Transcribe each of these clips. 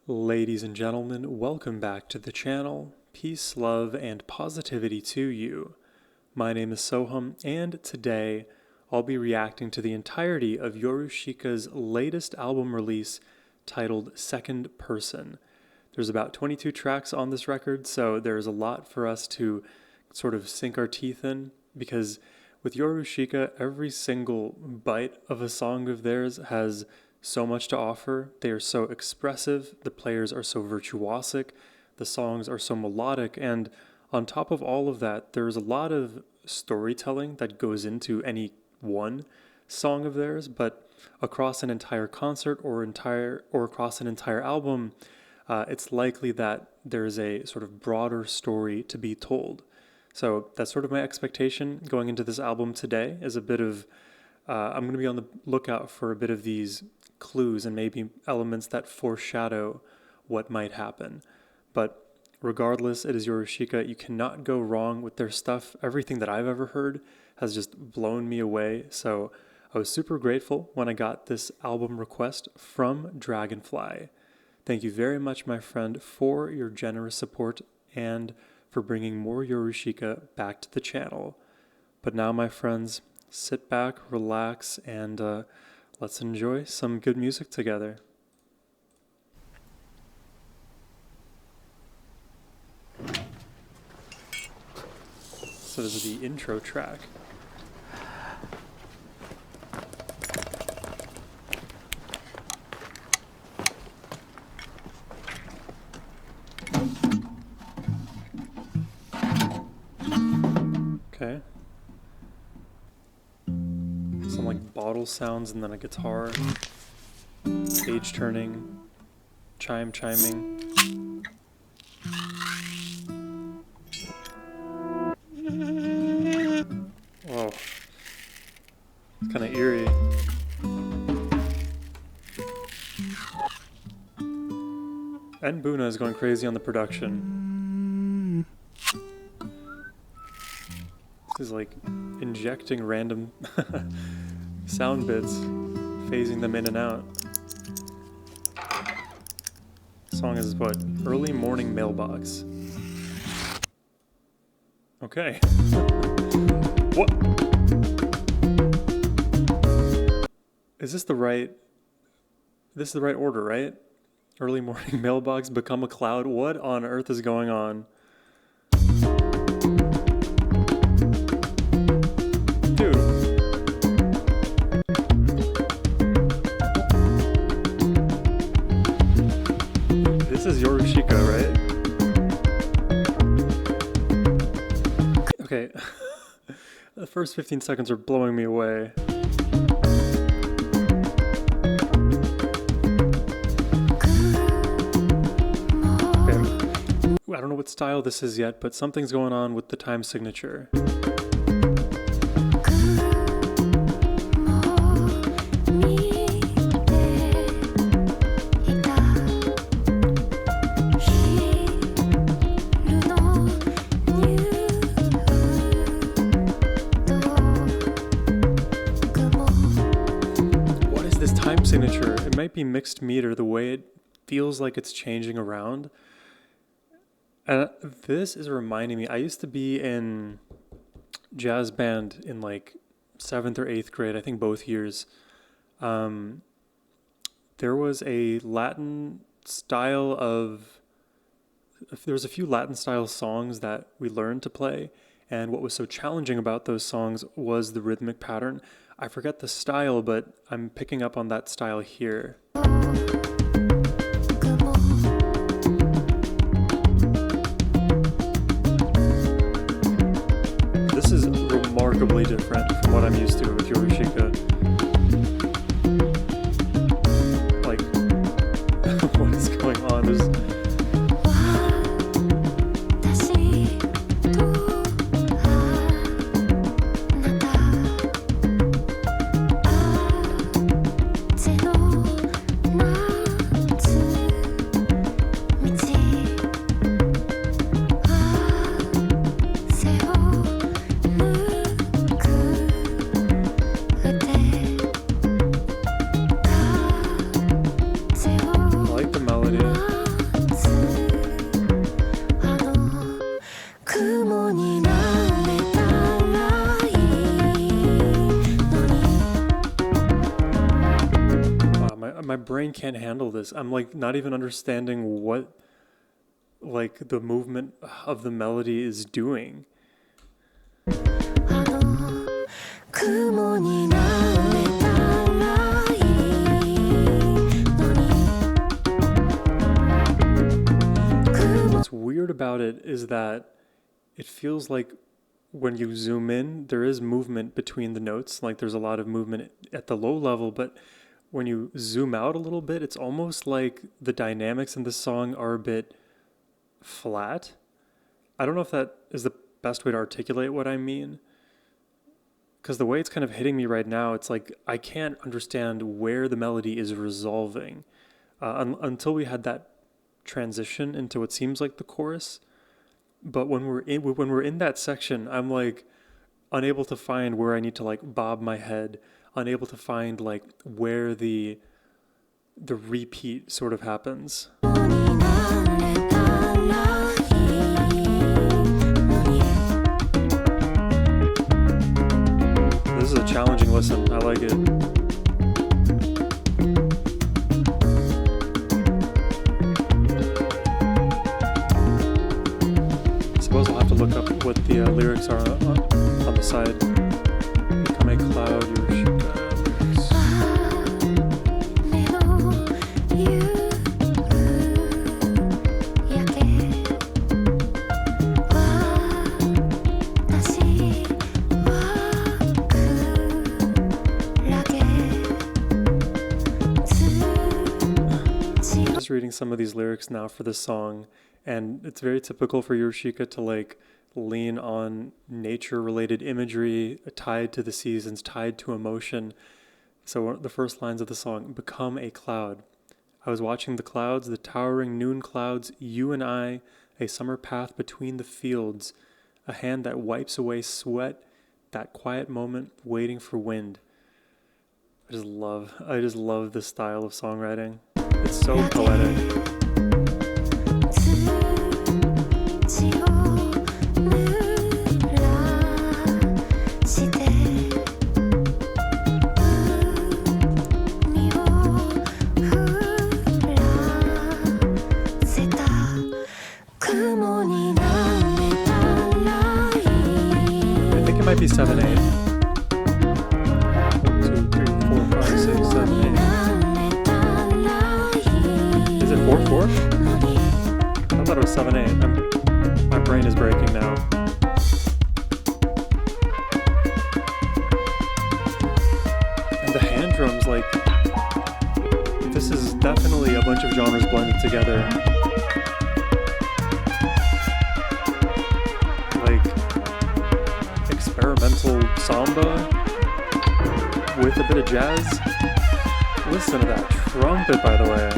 Ladies and gentlemen, welcome back to the channel. Peace, love, and positivity to you. My name is Sohum, and today I'll be reacting to the entirety of Yorushika's latest album release titled Second Person. There's about 22 tracks on this record, so there's a lot for us to sort of sink our teeth in, because with Yorushika, every single bite of a song of theirs has so much to offer. They are so expressive, the players are so virtuosic, the songs are so melodic, and on top of all of that, there's a lot of storytelling that goes into any one song of theirs, but across an entire concert or across an entire album, it's likely that there's a sort of broader story to be told. So that's sort of my expectation going into this album today, is a bit of I'm going to be on the lookout for a bit of these clues and maybe elements that foreshadow what might happen. But regardless, it is Yorushika. You cannot go wrong with their stuff. Everything that I've ever heard has just blown me away. So I was super grateful when I got this album request from Dragonfly. Thank you very much, my friend, for your generous support and for bringing more Yorushika back to the channel. But now, my friends, sit back, relax, and let's enjoy some good music together. So this is the intro track. Okay. Some like bottle sounds and then a guitar, page turning, chiming. Whoa, it's kind of eerie. And Buna is going crazy on the production. This is like injecting random sound bits, phasing them in and out. The song is what? Early Morning Mailbox. Okay. What? Is this the right... This is the right order, right? Early Morning Mailbox, Become a Cloud. What on earth is going on? This is Yorushika, right? Okay. The first 15 seconds are blowing me away. Okay. I don't know what style this is yet, but something's going on with the time signature. Signature. It might be mixed meter, the way it feels like it's changing around. And this is reminding me, I used to be in jazz band in like 7th or 8th grade, I think both years. There was a Latin style of, there was a few Latin style songs that we learned to play, and what was so challenging about those songs was the rhythmic pattern. I forget the style, but I'm picking up on that style here. This is remarkably different from what I'm used to with Yorushika. Like, what is going on? I like the melody. brain can't handle this. I'm like not even understanding what like the movement of the melody is doing. What's weird about it is that it feels like when you zoom in, there is movement between the notes. Like there's a lot of movement at the low level, but when you zoom out a little bit, it's almost like the dynamics in the song are a bit flat. I don't know if that is the best way to articulate what I mean. Because the way it's kind of hitting me right now, it's like I can't understand where the melody is resolving until we had that transition into what seems like the chorus. But when we're in that section, I'm like unable to find where I need to like bob my head, unable to find like where the repeat sort of happens. This is a challenging listen. I like it. I suppose I'll have to look up what the lyrics are on the side. Become a cloud, Yorushika lyrics. Just reading some of these lyrics now for this song, and it's very typical for Yorushika to like lean on nature-related imagery tied to the seasons, tied to emotion. So the first lines of the song, become a cloud. I was watching the clouds, the towering noon clouds, you and I, a summer path between the fields, a hand that wipes away sweat, that quiet moment waiting for wind. I just love this style of songwriting. It's so poetic. I think it might be 7/8. 1, 2, 3, 4, 5, 6, 7, 8. Is it 4/4? I thought it was 7/8. My brain is breaking now. And the hand drums, like, this is definitely a bunch of genres blended together. Like experimental samba with a bit of jazz. Listen to that trumpet, by the way.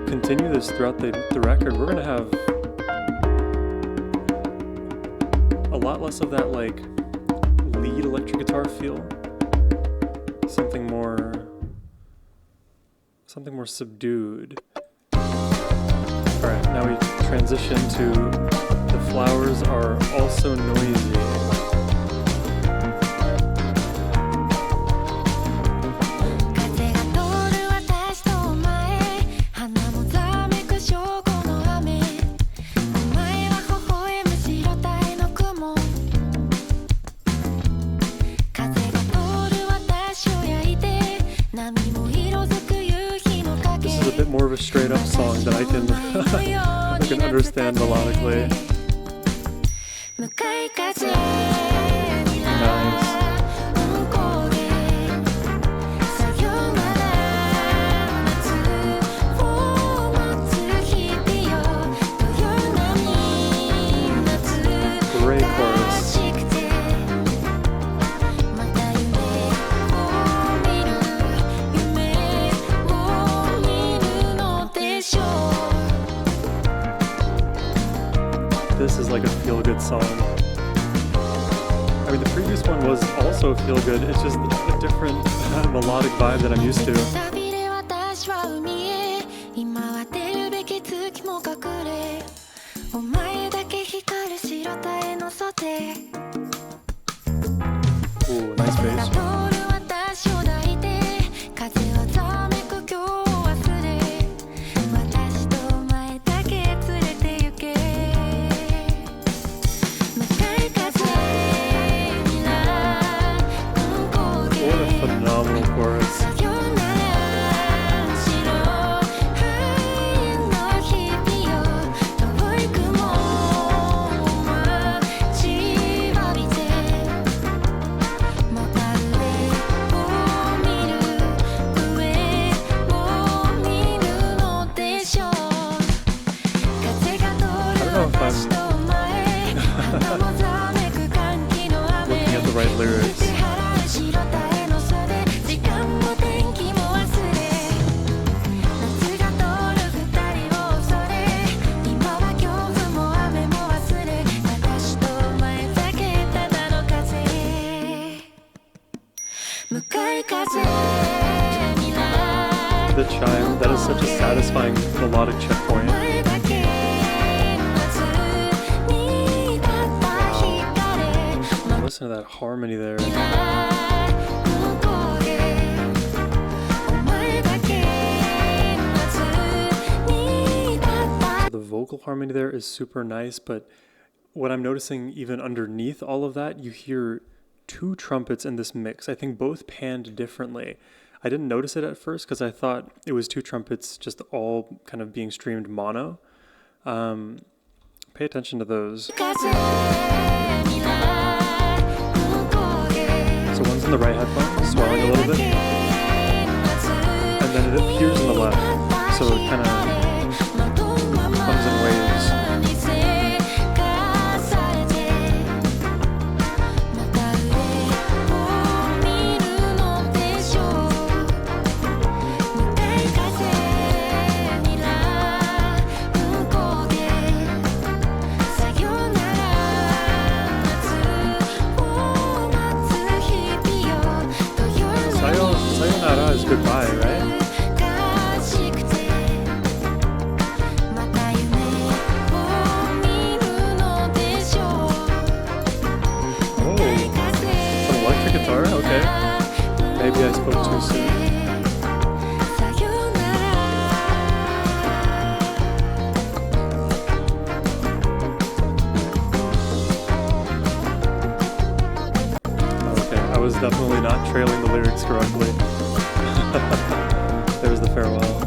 Continue this throughout the record, we're gonna have a lot less of that like lead electric guitar feel. Something more subdued. Alright, now we transition to the flowers are also noisy. More of a straight up song that I can understand melodically. Nice. this is like a feel-good song. I mean, the previous one was also feel-good, it's just a different melodic vibe that I'm used to. Ooh, nice bass. Looking at the right lyrics. The chime, that is such a satisfying melodic checkpoint. Listen to that harmony there. So the vocal harmony there is super nice, but what I'm noticing even underneath all of that, you hear two trumpets in this mix. I think both panned differently. I didn't notice it at first because I thought it was two trumpets just all kind of being streamed mono. Pay attention to those. So one's in the right headphone, swelling a little bit, and then it appears in the left, so it kind of comes in waves. Sayonara is goodbye, right? Oh, some electric guitar? Okay. Maybe I spoke too soon. Okay, I was definitely not trailing the lyrics correctly. There's the farewell.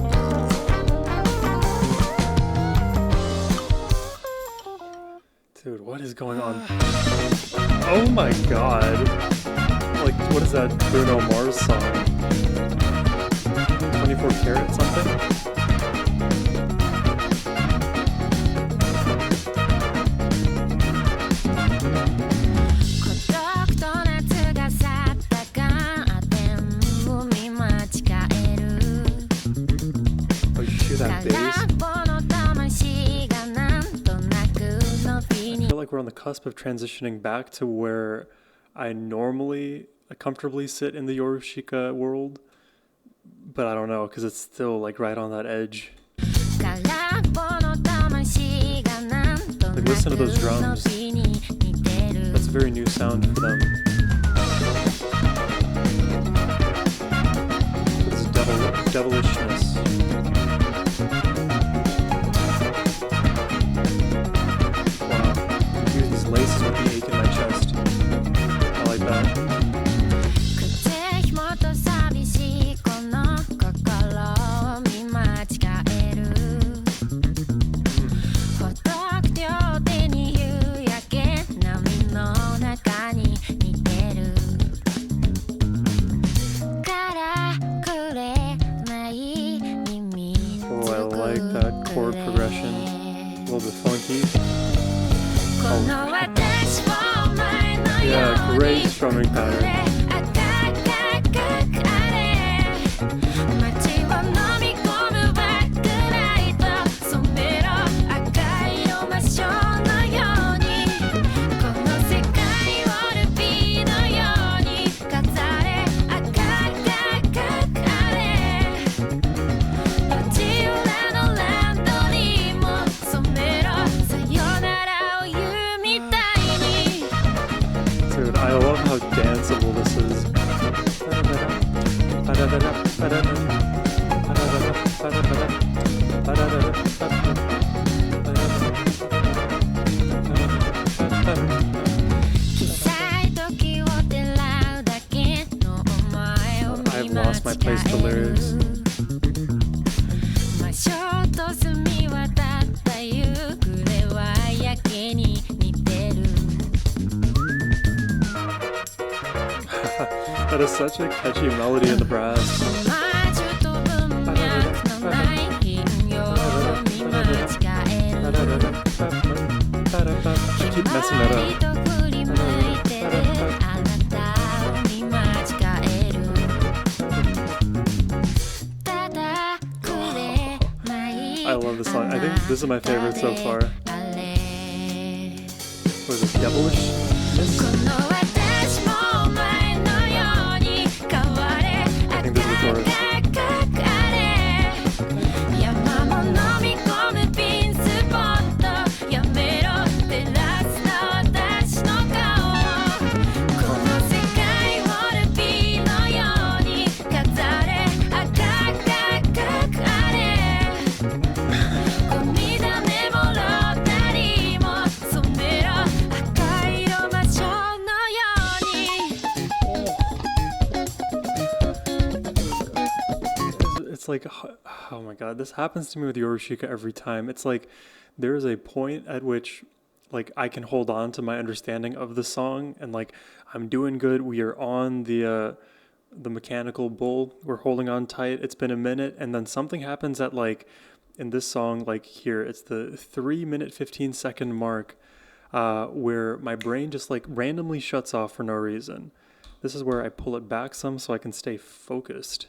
Dude, what is going on? Oh my god. Like, what is that Bruno Mars song? 24 Karat something? That bass. I feel like we're on the cusp of transitioning back to where I normally comfortably sit in the Yorushika world, but I don't know because it's still like right on that edge. Like, listen to those drums. That's a very new sound for them. This is Devilishness. Laces with the ache in my chest. I like that. Oh, I like that chord progression. A little bit funky. Oh. Yeah, great strumming pattern. how danceable this is. I've lost my place to lyrics. That is such a catchy melody in the brass. I keep messing that up. I love this song. I think this is my favorite so far. What is it? Devilishness? I think this is the chorus. It's like, oh my god, this happens to me with Yorushika every time. It's like there is a point at which like I can hold on to my understanding of the song and like I'm doing good. We are on the mechanical bull. We're holding on tight. It's been a minute, and then something happens at like in this song, like here, it's the 3-minute 15-second mark where my brain just like randomly shuts off for no reason. This is where I pull it back some so I can stay focused.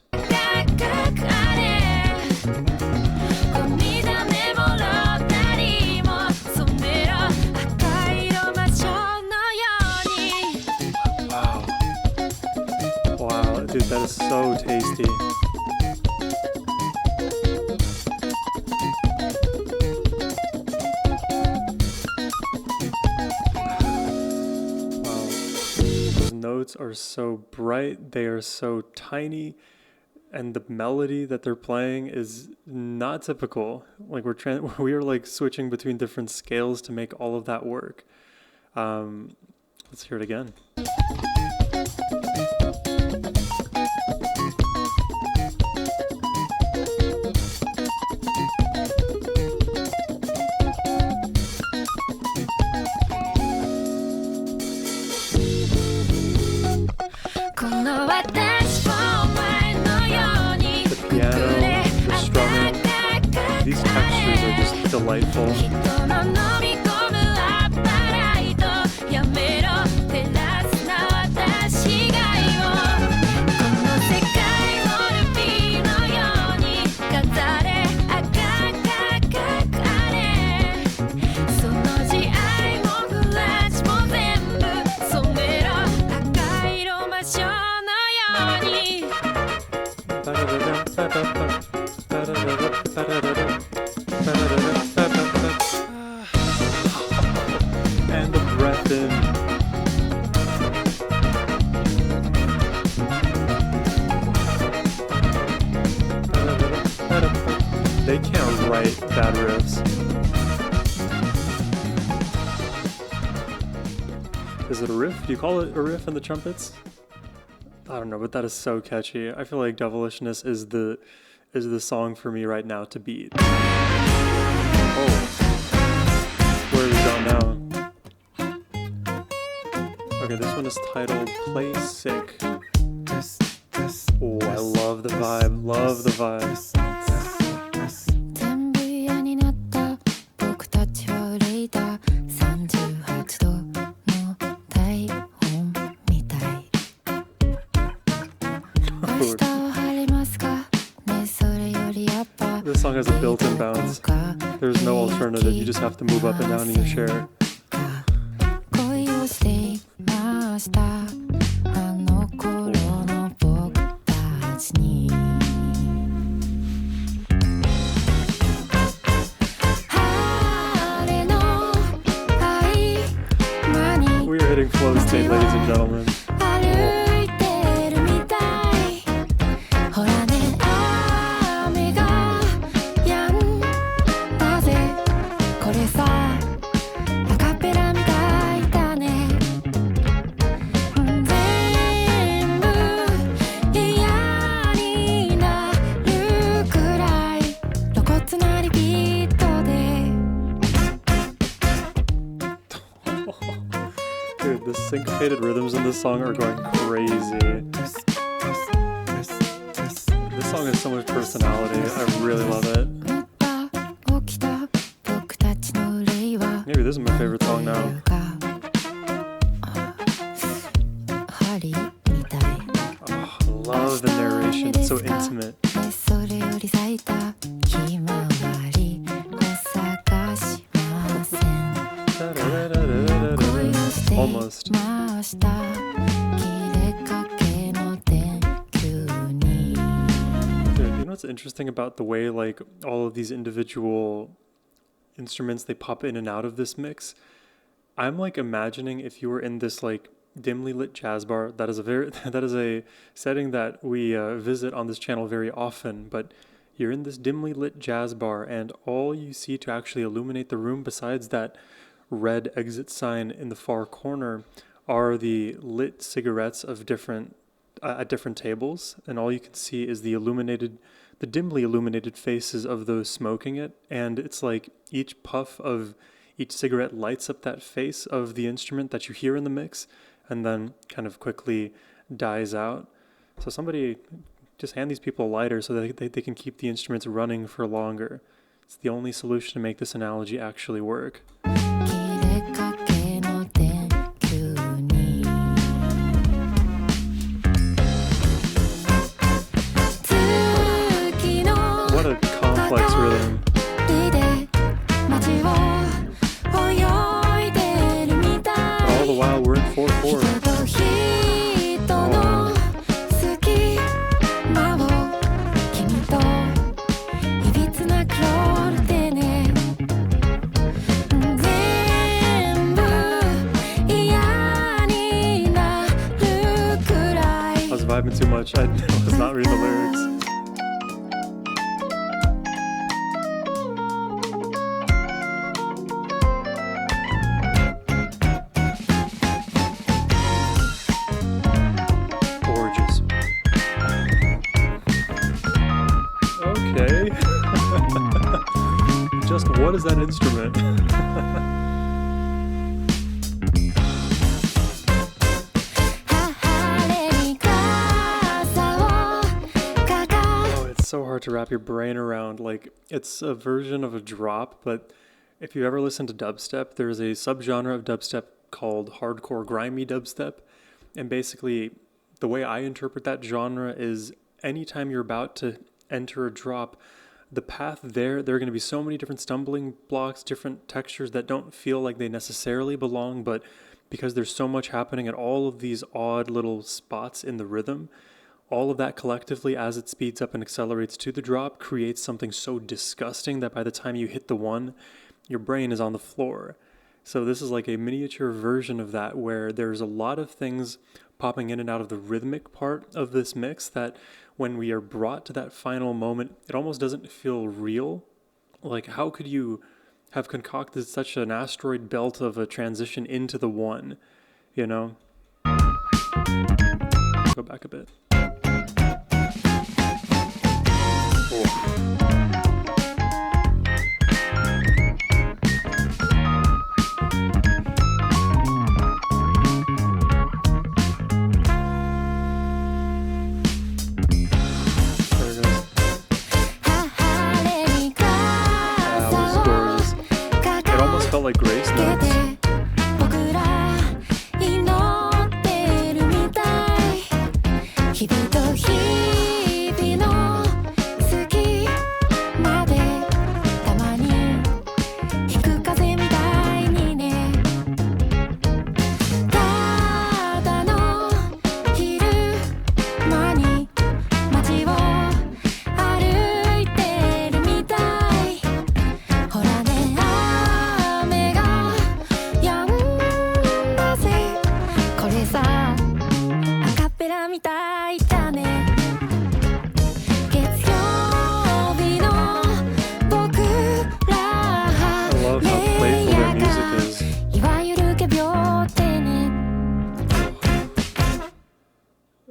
Wow, dude, that is so tasty. Wow, those notes are so bright, they are so tiny, and the melody that they're playing is not typical. Like we are like switching between different scales to make all of that work. Let's hear it again. The piano, the strumming, these textures are just delightful. And the breath in. They can't write bad riffs. Is it a riff? Do you call it a riff in the trumpets? I don't know, but that is so catchy. I feel like Devilishness is the song for me right now to beat. Oh. Where are we going now? Okay, this one is titled Play Sick. Oh, I love the vibe. Love the vibe. This song has a built-in bounce. There's no alternative. You just have to move up and down in your chair. We are hitting flow state, ladies and gentlemen. Dude, the syncopated rhythms in this song are going crazy. This song has so much personality. I really love it. Maybe this is my favorite song now. Oh, I love the narration. It's so intimate. Almost. Dude, you know what's interesting about the way like all of these individual instruments they pop in and out of this mix? I'm like imagining if you were in this like dimly lit jazz bar. That is a setting that we visit on this channel very often, but you're in this dimly lit jazz bar and all you see to actually illuminate the room besides that red exit sign in the far corner are the lit cigarettes of different at different tables, and all you can see is the dimly illuminated faces of those smoking it, and it's like each puff of each cigarette lights up that face of the instrument that you hear in the mix and then kind of quickly dies out. So somebody just hand these people a lighter so that they can keep the instruments running for longer. It's the only solution to make this analogy actually work. What a complex rhythm. All the while we're in 4/4. I was vibing too much. I was not reading the lyrics. Okay. Just what is that instrument? Oh, it's so hard to wrap your brain around. Like, it's a version of a drop, but if you ever listen to dubstep, there's a subgenre of dubstep called hardcore grimy dubstep. And basically, the way I interpret that genre is anytime you're about to enter a drop, the path there are going to be so many different stumbling blocks, different textures that don't feel like they necessarily belong, but because there's so much happening at all of these odd little spots in the rhythm, all of that collectively as it speeds up and accelerates to the drop creates something so disgusting that by the time you hit the one, your brain is on the floor. So this is like a miniature version of that where there's a lot of things popping in and out of the rhythmic part of this mix that when we are brought to that final moment, it almost doesn't feel real. Like, how could you have concocted such an asteroid belt of a transition into the one, you know? Go back a bit. Oh. Felt like grace notes.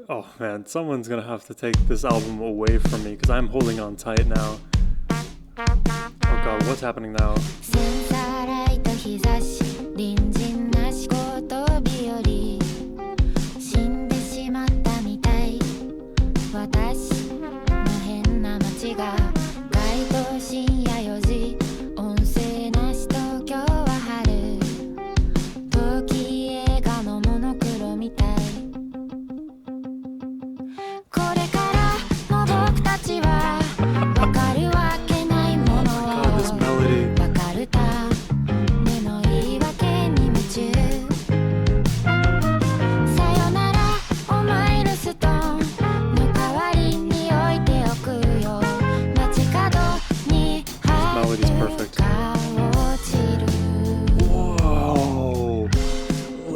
Oh man, someone's gonna have to take this album away from me because I'm holding on tight now. Oh god, what's happening now?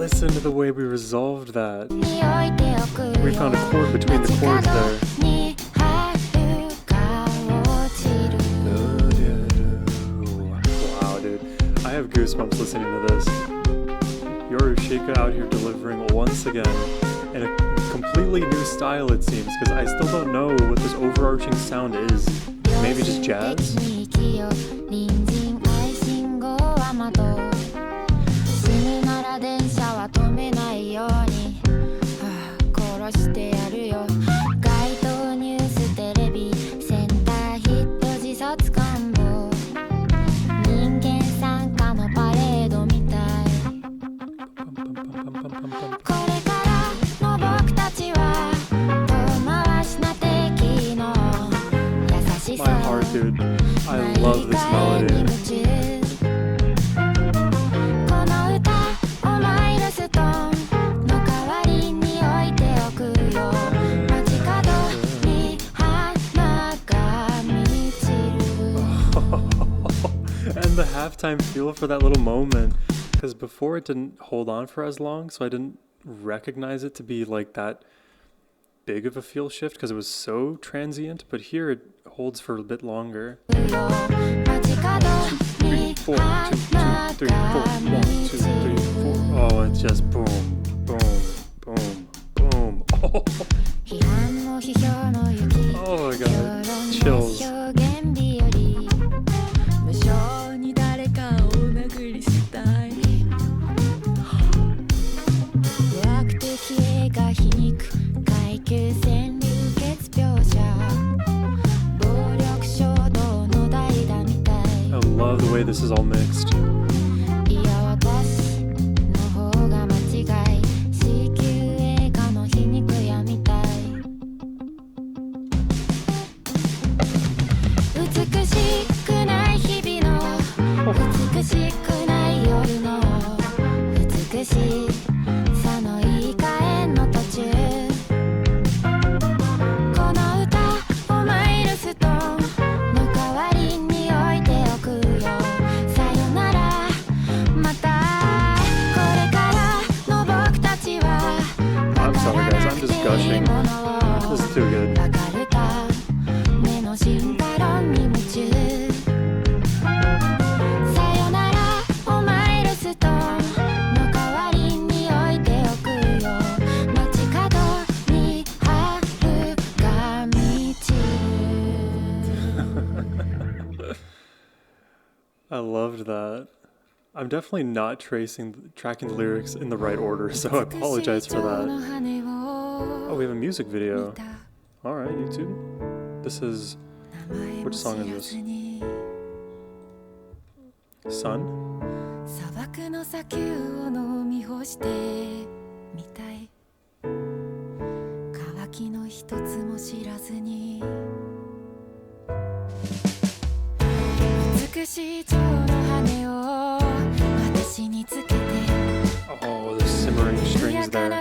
Listen to the way we resolved that. We found a chord between the chords there. Wow, dude. I have goosebumps listening to this. Yorushika out here delivering once again in a completely new style, it seems, because I still don't know what this overarching sound is. Maybe just jazz? My heart, dude. I love this melody. And the halftime feel for that little moment, because before it didn't hold on for as long, so I didn't recognize it to be like that big of a feel shift because it was so transient, but here it holds for a bit longer. 1, 2, 3, 4, 1, 2, 3, 4. Oh, it's just boom, boom, boom, boom. Oh, oh my god, chills. I love the way this is all mixed. This is too good. I loved that. I'm definitely not tracking the lyrics in the right order, so I apologize for that. Oh, we have a music video. Alright, YouTube. This is... which song is this? Sun? Oh, the simmering strings there.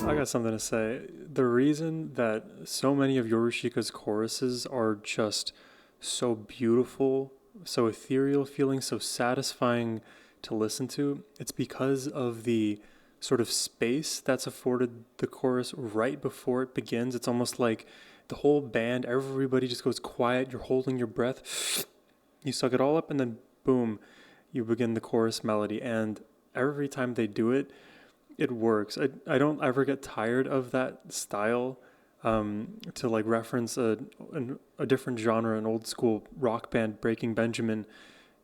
I got something to say. The reason that so many of Yorushika's choruses are just so beautiful, so ethereal feeling, so satisfying to listen to, it's because of the sort of space that's afforded the chorus right before it begins. It's almost like the whole band, everybody just goes quiet, you're holding your breath, you suck it all up, and then boom, you begin the chorus melody. And every time they do it, it works. I don't ever get tired of that style. To like reference a different genre, an old school rock band, Breaking Benjamin,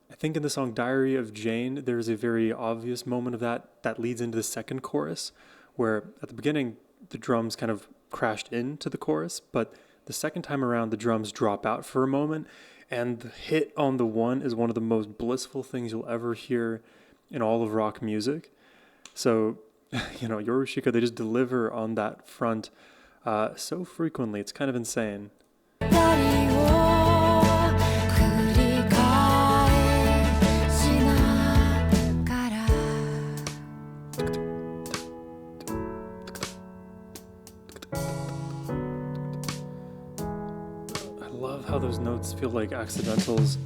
I think in the song Diary of Jane, there's a very obvious moment of that leads into the second chorus, where at the beginning, the drums kind of crashed into the chorus, but the second time around, the drums drop out for a moment, and the hit on the one is one of the most blissful things you'll ever hear in all of rock music. So Yorushika, they just deliver on that front so frequently. It's kind of insane. I love how those notes feel like accidentals.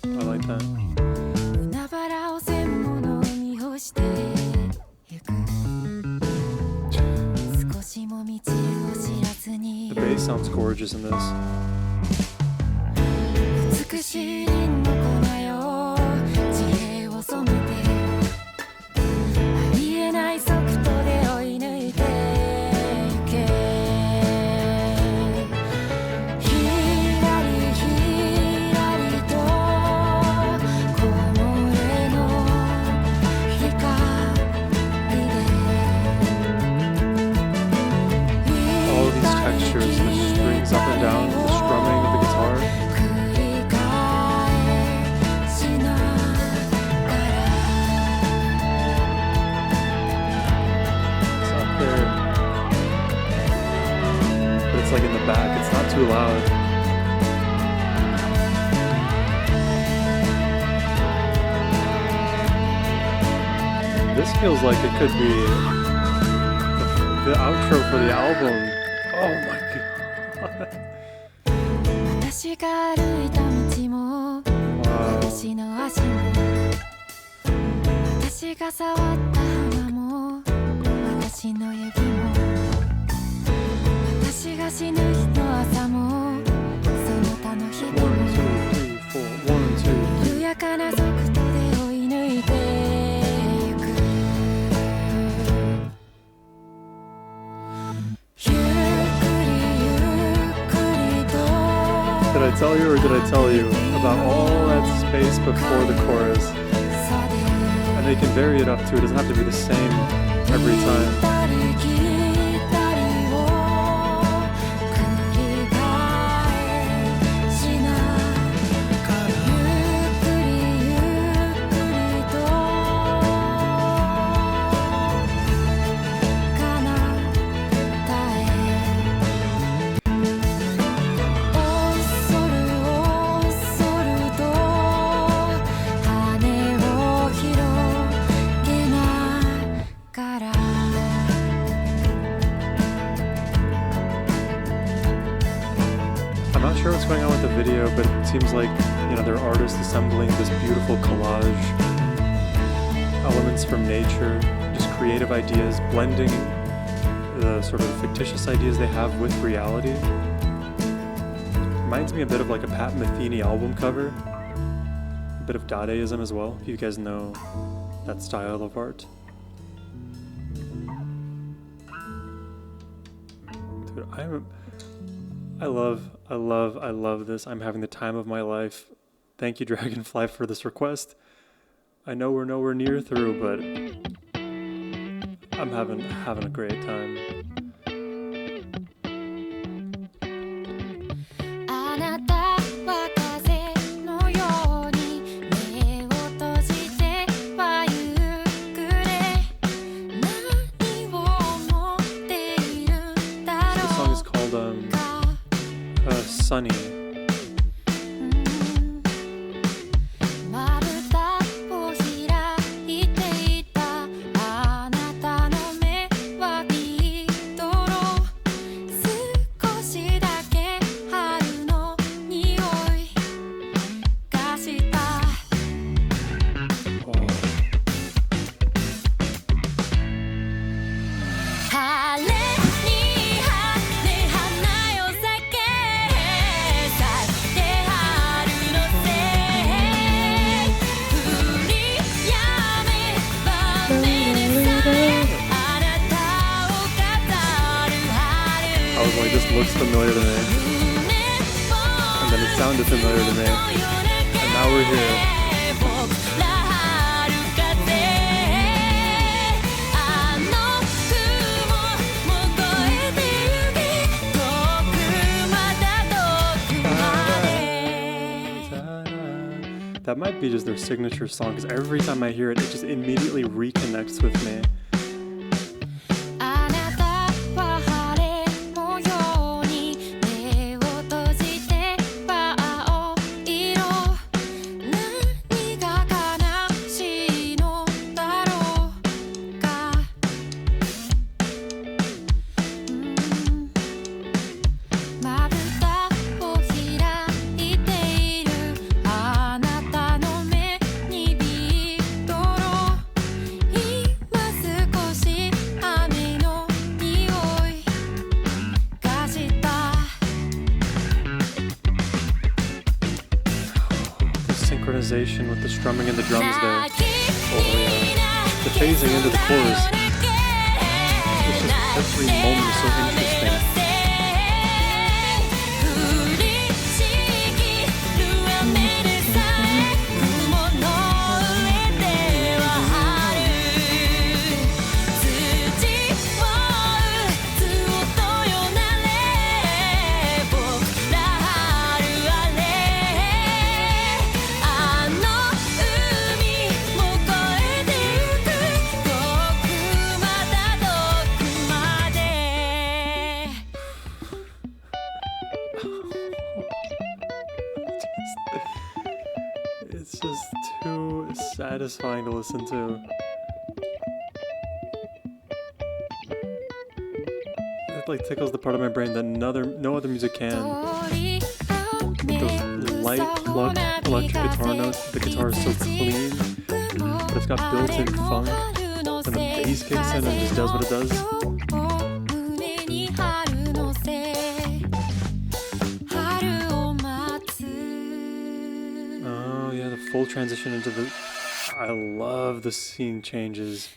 I like that. The bass sounds gorgeous in this. Up and down, the strumming of the guitar. It's up there. But it's like in the back, it's not too loud. This feels like it could be the outro for the album. Oh my god. Did I tell you or did I tell you about all that space before the chorus? And they can vary it up too, it doesn't have to be the same every time. I'm not sure what's going on with the video, but it seems like, there are artists assembling this beautiful collage. Elements from nature, just creative ideas, blending the sort of fictitious ideas they have with reality. Reminds me a bit of like a Pat Metheny album cover. A bit of Dadaism as well, if you guys know that style of art. Dude, I love this. I'm having the time of my life. Thank you, Dragonfly, for this request. I know we're nowhere near through, but I'm having a great time. This song is called Sunny. I was like, this looks familiar to me. And then it sounded familiar to me. And now we're here. that might be just their signature song, because every time I hear it, it just immediately reconnects with me. Synchronization with the strumming and the drums there. Oh yeah. The phasing into the chorus. It's just every moment is so interesting. It's just too satisfying to listen to. It like tickles the part of my brain that no other music can. Those light plucked electric guitar notes. The guitar is so clean, but it's got built-in funk, and the bass kicks in and just does what it does. Full transition into the... I love the scene changes.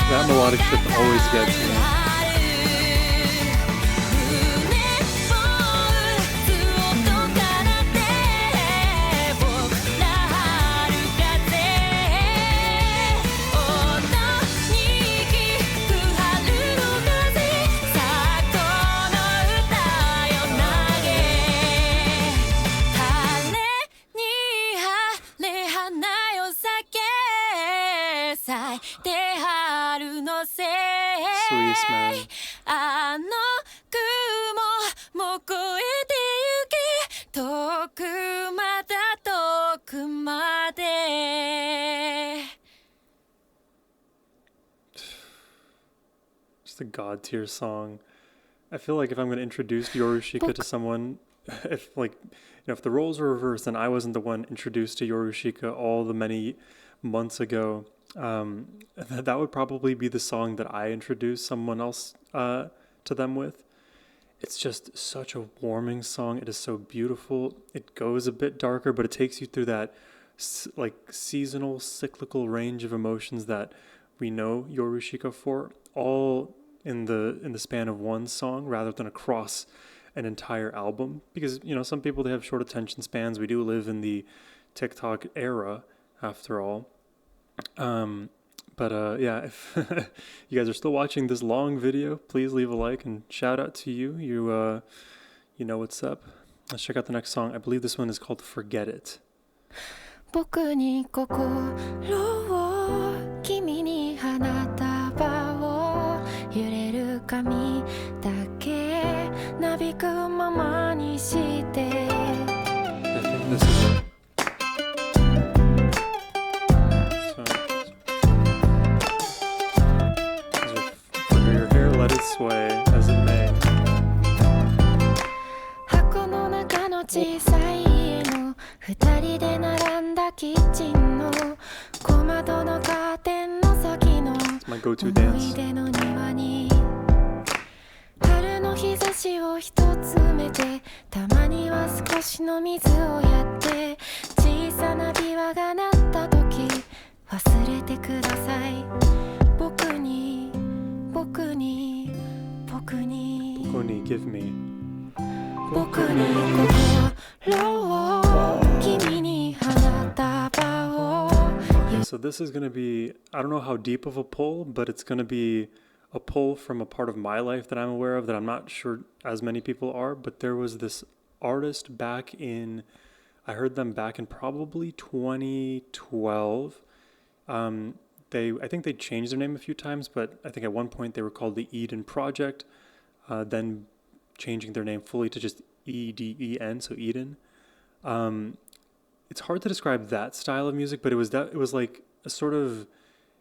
That melodic shift always gets me. Sweetest man. Just a god tier song. I feel like if I'm going to introduce Yorushika to someone, if the roles were reversed and I wasn't the one introduced to Yorushika all the many months ago, that would probably be the song that I introduce someone else to them with. It's just such a warming song. It is so beautiful. It goes a bit darker, but it takes you through that seasonal, cyclical range of emotions that we know Yorushika for, all in the span of one song rather than across an entire album. Because some people, they have short attention spans. We do live in the TikTok era, after all. Yeah, if you guys are still watching this long video, please leave a like and shout out to you. You know what's up. Let's check out the next song. I believe this one is called Forget It. 僕に心を君に花束を揺れる髪だけなびくままにして I think this is it. Let it sway as it may. 箱の中の小さい家の二人で並んだキッチンの小窓のカーテンの先の思い出の庭に春の日差しを一つ埋めてたまには少しの水をやって小さな琵琶が鳴った時忘れてください僕に give me 僕に心を君に花束を so this is going to be, I don't know how deep of a pull, but it's going to be a pull from a part of my life that I'm aware of that I'm not sure as many people are, but there was this artist I heard them back in probably 2012. I think they changed their name a few times, but I think at one point they were called the Eden Project, then changing their name fully to just EDEN, so Eden. It's hard to describe that style of music, but it was like a sort of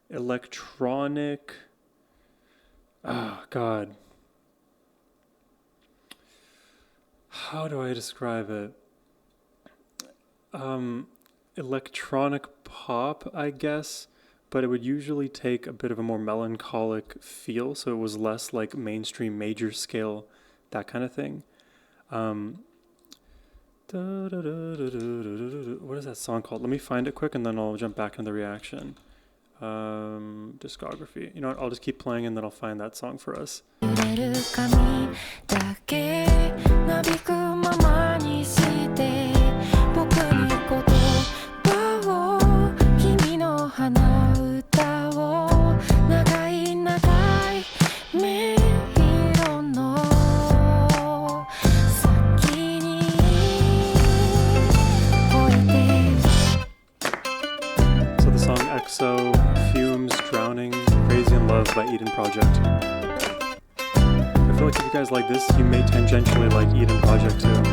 electronic. Oh God, how do I describe it? Electronic pop, I guess, but it would usually take a bit of a more melancholic feel, so it was less like mainstream major scale, that kind of thing. What is that song called? Let me find it quick and then I'll jump back into the reaction. Discography. You know what? I'll just keep playing and then I'll find that song for us. By Eden Project. I feel like if you guys like this, you may tangentially like Eden Project too.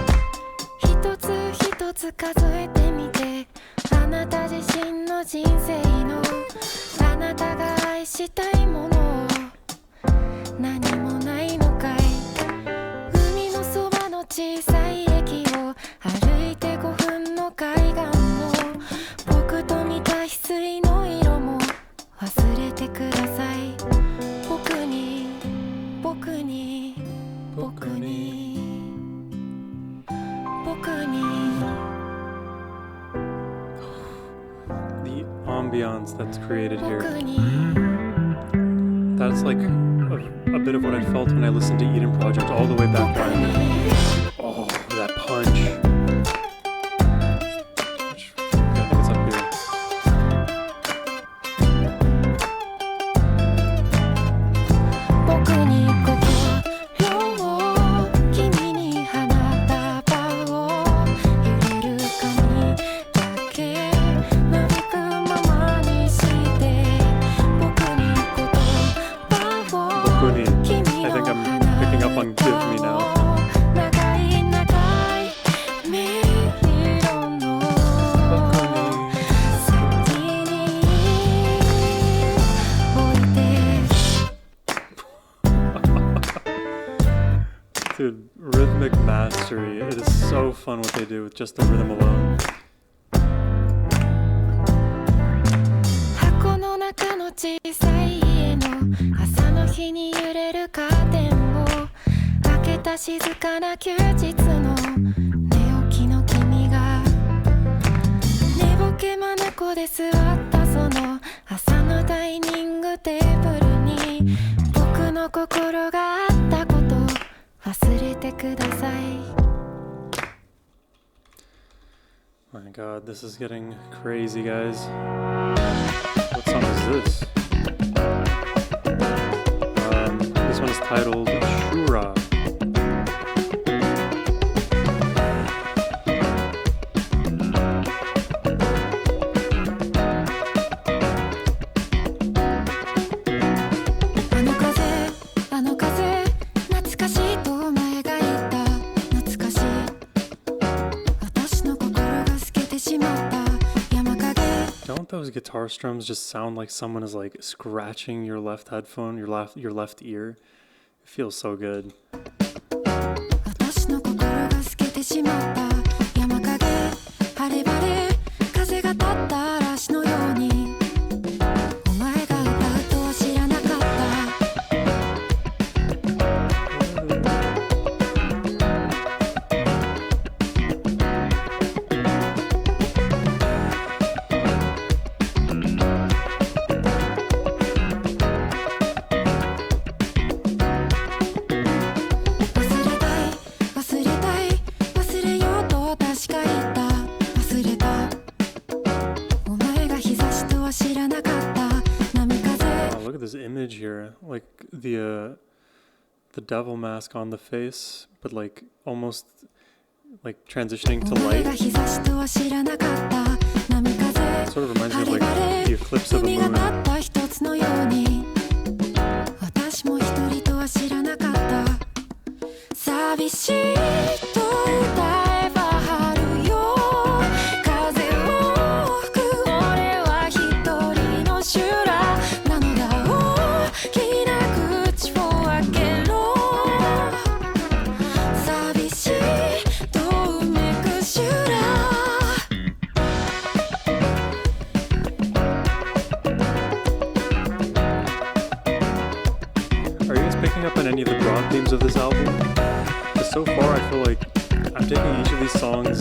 一つ一つ数えてみて、あなた自身の人生のあなたが愛したいものを何もないのかい。海のそばの小さい駅を歩いて5分の海岸の僕と見た翡翠の色も忘れてください。The ambiance that's created here. That's like a bit of what I felt when I listened to Eden Project all the way back when. Oh, that punch. I think it's up here. Dude, rhythmic mastery. It is so fun what they do with just the rhythm alone. 箱の中の小さい家の朝の日に揺れるカーテンを開けた静かな休日の寝起きの君が寝ぼけ眼で座ったその朝のダイニングテーブルに僕の心があったこと忘れてください。 My God, this is getting crazy, guys. What song is this? This one is titled Shura. Those guitar strums just sound like someone is like scratching your left headphone, your left ear. It feels so good. image here, like the devil mask on the face, but like almost like transitioning to light. Sort of reminds me of like the eclipse of a moon. Up on any of the broad themes of this album? Because so far I feel like I'm taking each of these songs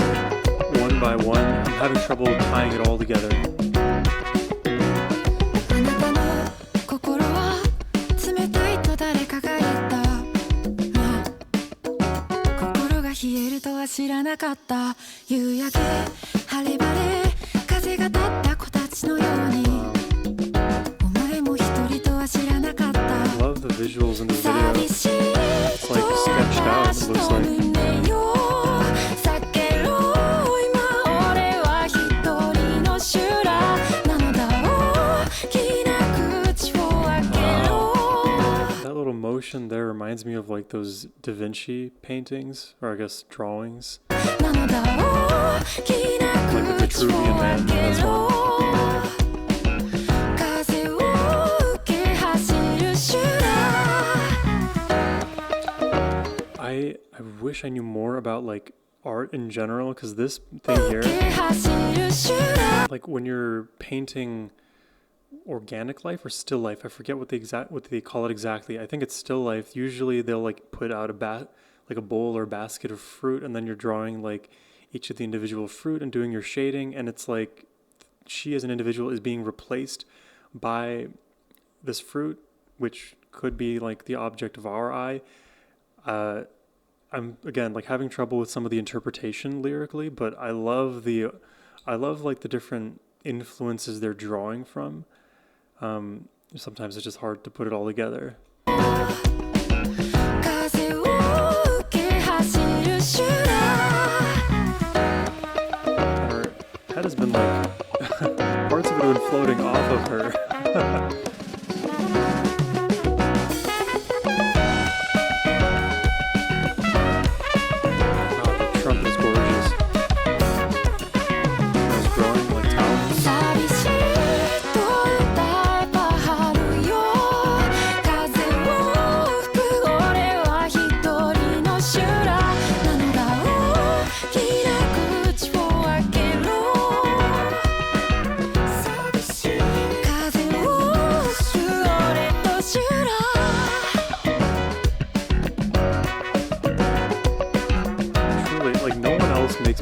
one by one. I'm having trouble tying it all together. The visuals in the video. It's like sketched out, it looks like. That little motion there reminds me of like those Da Vinci paintings, or I guess drawings. Like the Vitruvian Man, that's one. I wish I knew more about like art in general, because this thing here, like when you're painting organic life or still life, I forget what they call it exactly. I think it's still life. Usually they'll like put out like a bowl or a basket of fruit, and then you're drawing like each of the individual fruit and doing your shading, and it's like she as an individual is being replaced by this fruit, which could be like the object of our eye. I'm again like having trouble with some of the interpretation lyrically, but I love like the different influences they're drawing from. Sometimes it's just hard to put it all together. Her head has been like parts of it have been floating off of her.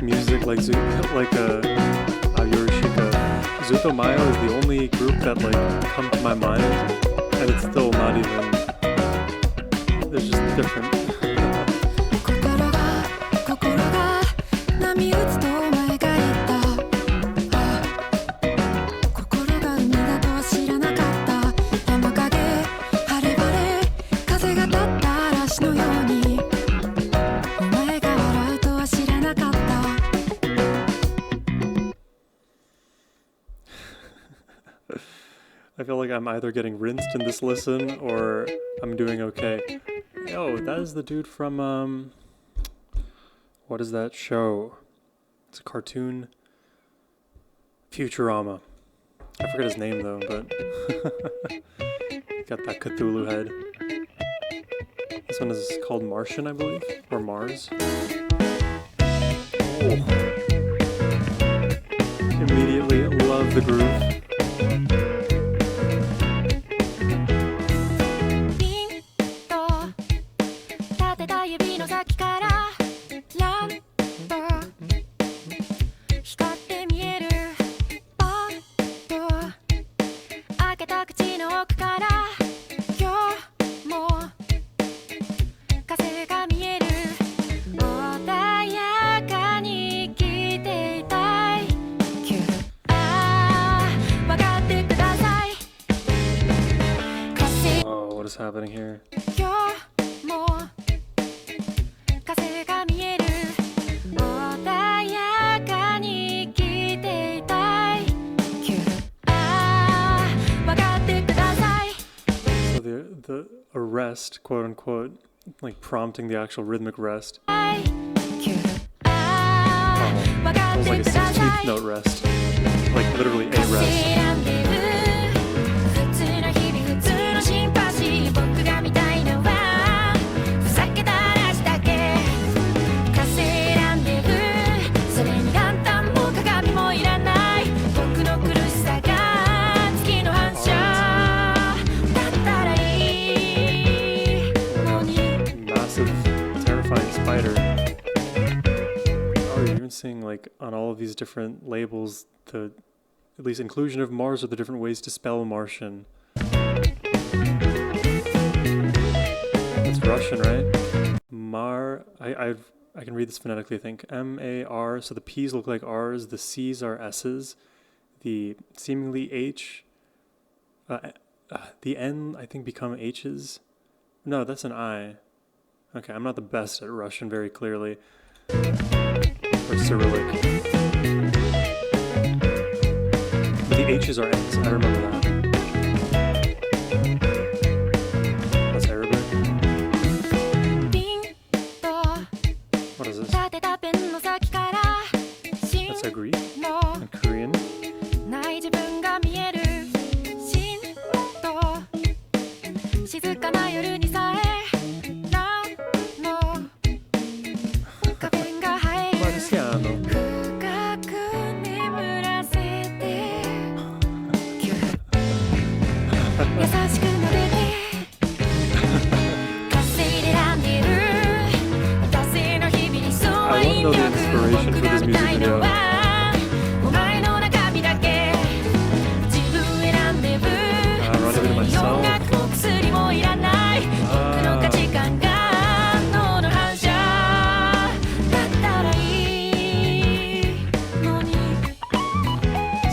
Music like Yorushika. Zutomayo is the only group that like come to my mind, and it's still not even. They're just different. I feel like I'm either getting rinsed in this listen or I'm doing okay. Oh, that is the dude from, what is that show? It's a cartoon. Futurama. I forget his name though, but got that Cthulhu head. This one is called Martian, I believe, or Mars. Oh. Immediately love the groove. rest, quote unquote, like prompting the actual rhythmic rest. Almost like a 16th note rest, like literally a rest. Seeing like on all of these different labels the at least inclusion of Mars or the different ways to spell Martian. It's Russian, right? I can read this phonetically, I think. M-A-R, so the P's look like R's, the C's are S's, the seemingly H, the N I think become H's. No, that's an I. Okay, I'm not the best at Russian very clearly. Or Cyrillic. But the H's are N's, I remember that. That's Arabic. What is this? That's a Greek and Korean. Inspiration for this music video. Rendezvous to myself.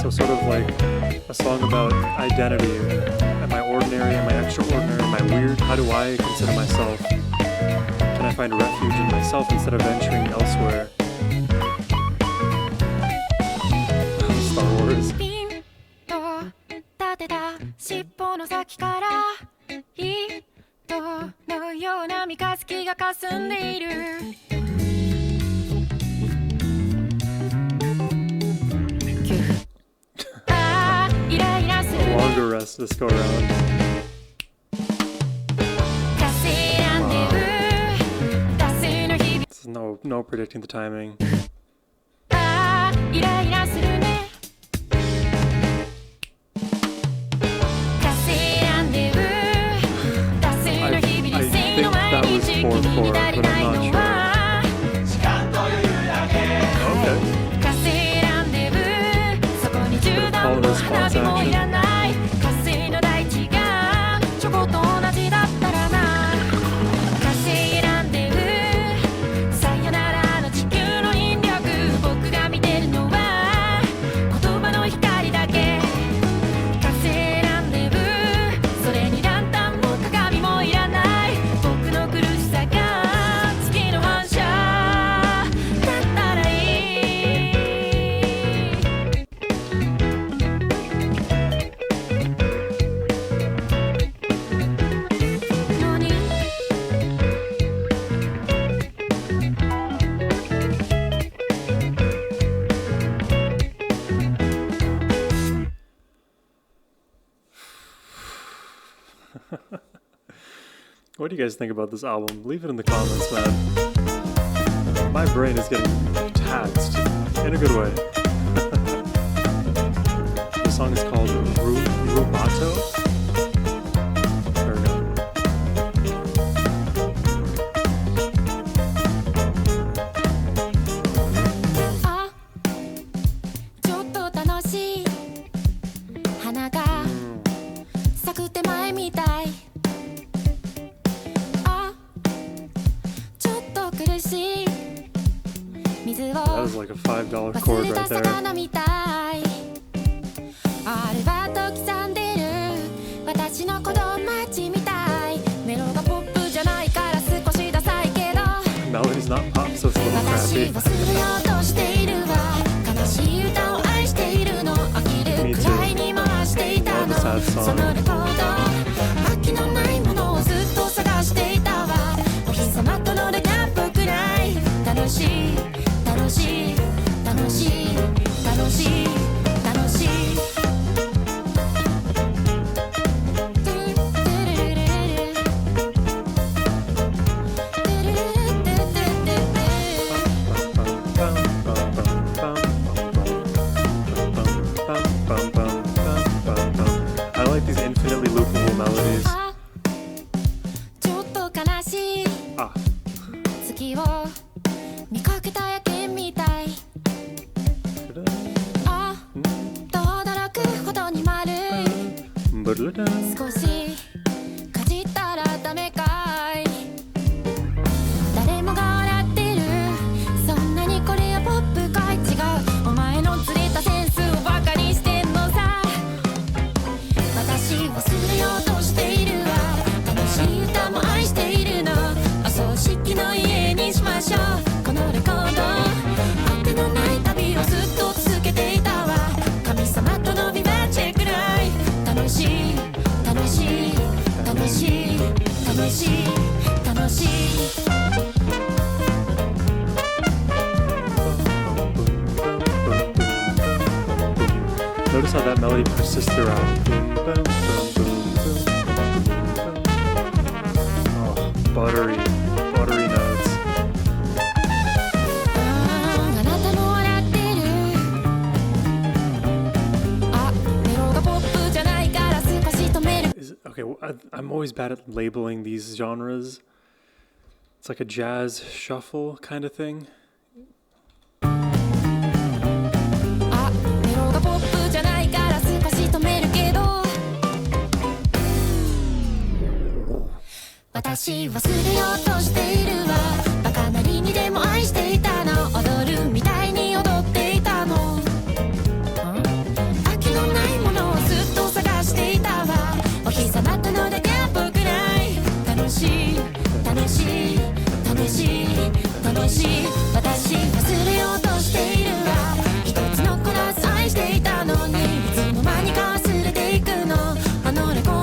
So sort of like a song about identity. Am I ordinary? Am I extraordinary? Am I weird? How do I consider myself? Can I find refuge in myself instead of venturing elsewhere? Star Wars. A longer rest this go around. No predicting the timing. I think that was 4/4, but I'm not sure. Okay. Call and response action. What do you guys think about this album? Leave it in the comments, man. My brain is getting taxed in a good way. The song is called Rubato. There we go. That was like a $5 chord right there. Melody's not pop, so it's a little crappy. Me too. Love a sad song. 楽しい楽しい楽しい楽しい楽しいI like these infinitely loopable melodies. ちょっと悲しい Ah. 月を見かけた夜景みたいあと驚くほどに丸い少しかじったらダメかい誰もが笑ってるそんなにこれはポップかい違うお前のずれたセンスをバカにしてんのさ私忘れようとしているわ楽しい歌も愛しているのお葬式の家にしましょうこのレコード果てのない旅をずっと続けていたわ神様とのビバチェくらい楽しい楽しい楽しい楽しい楽しいNotice how that melody persists throughout. Oh, buttery notes. あなたも笑ってるあメロがポップじゃないから少し止める Okay, I'm always bad at labeling these genres. It's like a jazz shuffle kind of thing. あメロがポップじゃないから少し止めるけど私忘れようとしているわバカなりにでも愛していたの踊るみたいに踊っていたの飽きのないものをずっと探していたわお日様との出会いっぽくない楽しい楽しい楽しい楽しい私忘れようとしているわ一つのコラス愛していたのにいつの間にか忘れていくのあのレコード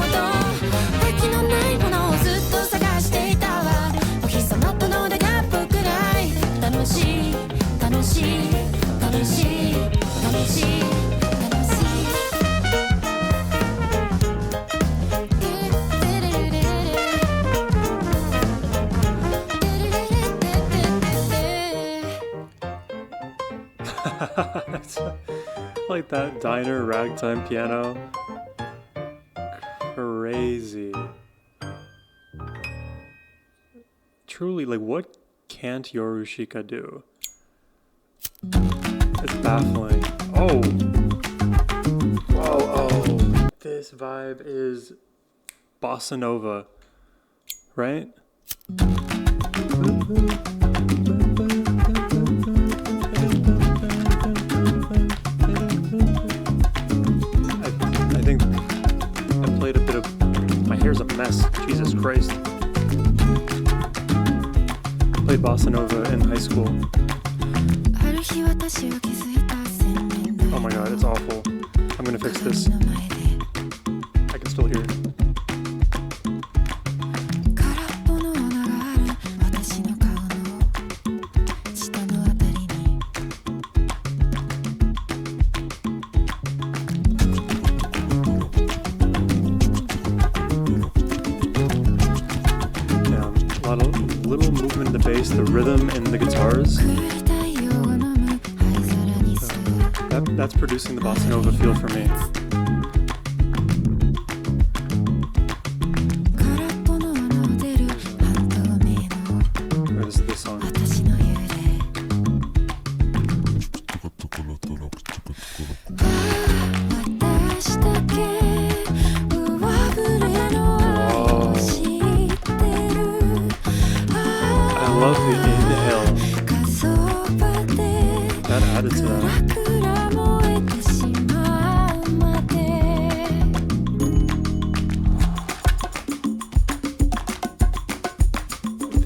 飽きのないものをずっと探していたわお日様との出会いっぽくない楽しい楽しい楽しい楽しい楽しいLike that diner ragtime piano. Crazy. Truly, like, what can't Yorushika do? It's baffling. Oh! Whoa, oh! This vibe is bossa nova, right? I think I played a bit of... My hair's a mess. Jesus Christ. Played bossa nova in high school. Oh my god, it's awful. I'm gonna fix this. I can still hear it. Little movement in the bass, the rhythm in the guitars. That's producing the bossa nova feel for me. Or this is this song. I love the inhale. That added to that.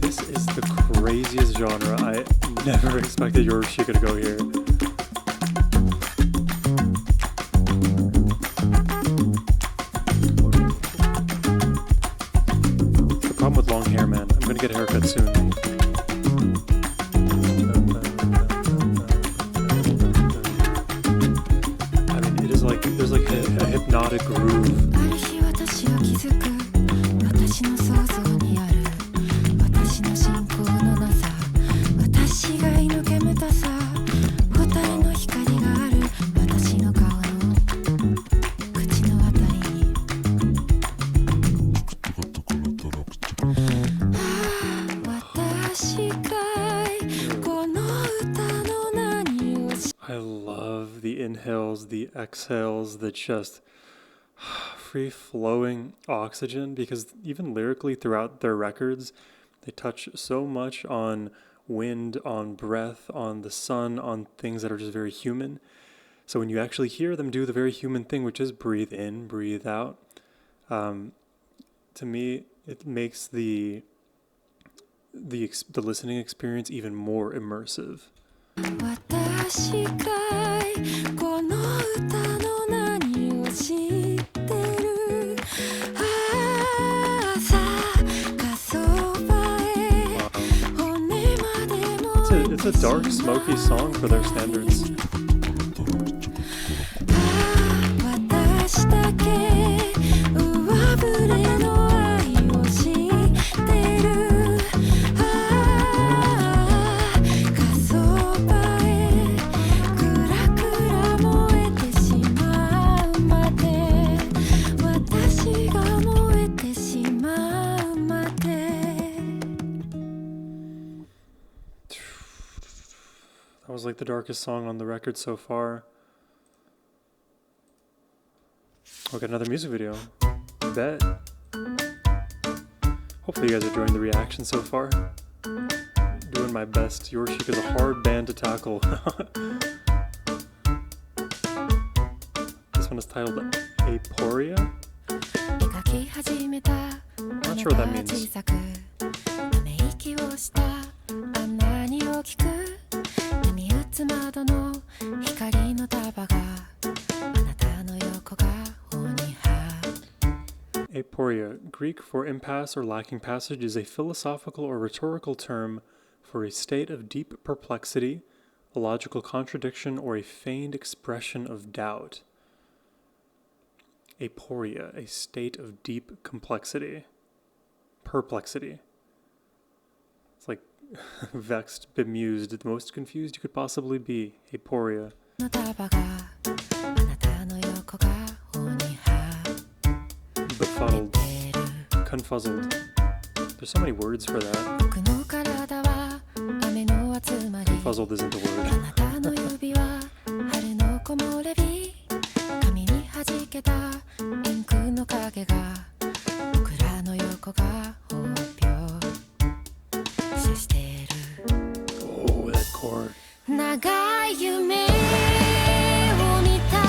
This is the craziest genre. I never expected Yorushika to go here. The problem with long hair, man. I'm gonna get a haircut soon. melodic groove. ある日私は気づく私の想像にある私の信仰のなさ私以外の煙たさ蛍の光がある私の顔の口のあたりに私かいこの歌の何を I love the inhales, the exhales, the just free-flowing oxygen, because even lyrically throughout their records, they touch so much on wind, on breath, on the sun, on things that are just very human. So when you actually hear them do the very human thing, which is breathe in, breathe out, to me, it makes the listening experience even more immersive. 私かいこの歌の何を知ってる朝がそばへ骨までも It's a dark, smoky song for their standards. 私だけ上振れの愛を知ってるThat was like the darkest song on the record so far. We'll get another music video. Bet. Hopefully you guys are enjoying the reaction so far. Doing my best. Yorushika is a hard band to tackle. This one is titled Aporia. Not sure what that means. 波打つ窓の光の束があなたの横顔にAporia, Greek for impasse or lacking passage, is a philosophical or rhetorical term for a state of deep perplexity, a logical contradiction, or a feigned expression of doubt. Aporia, a state of deep perplexity. It's like vexed, bemused, the most confused you could possibly be. Aporia. Befuddled. Confuzzled. There's so many words for that. Confuzzled isn't the word. Oh, that chord. 長い夢を見た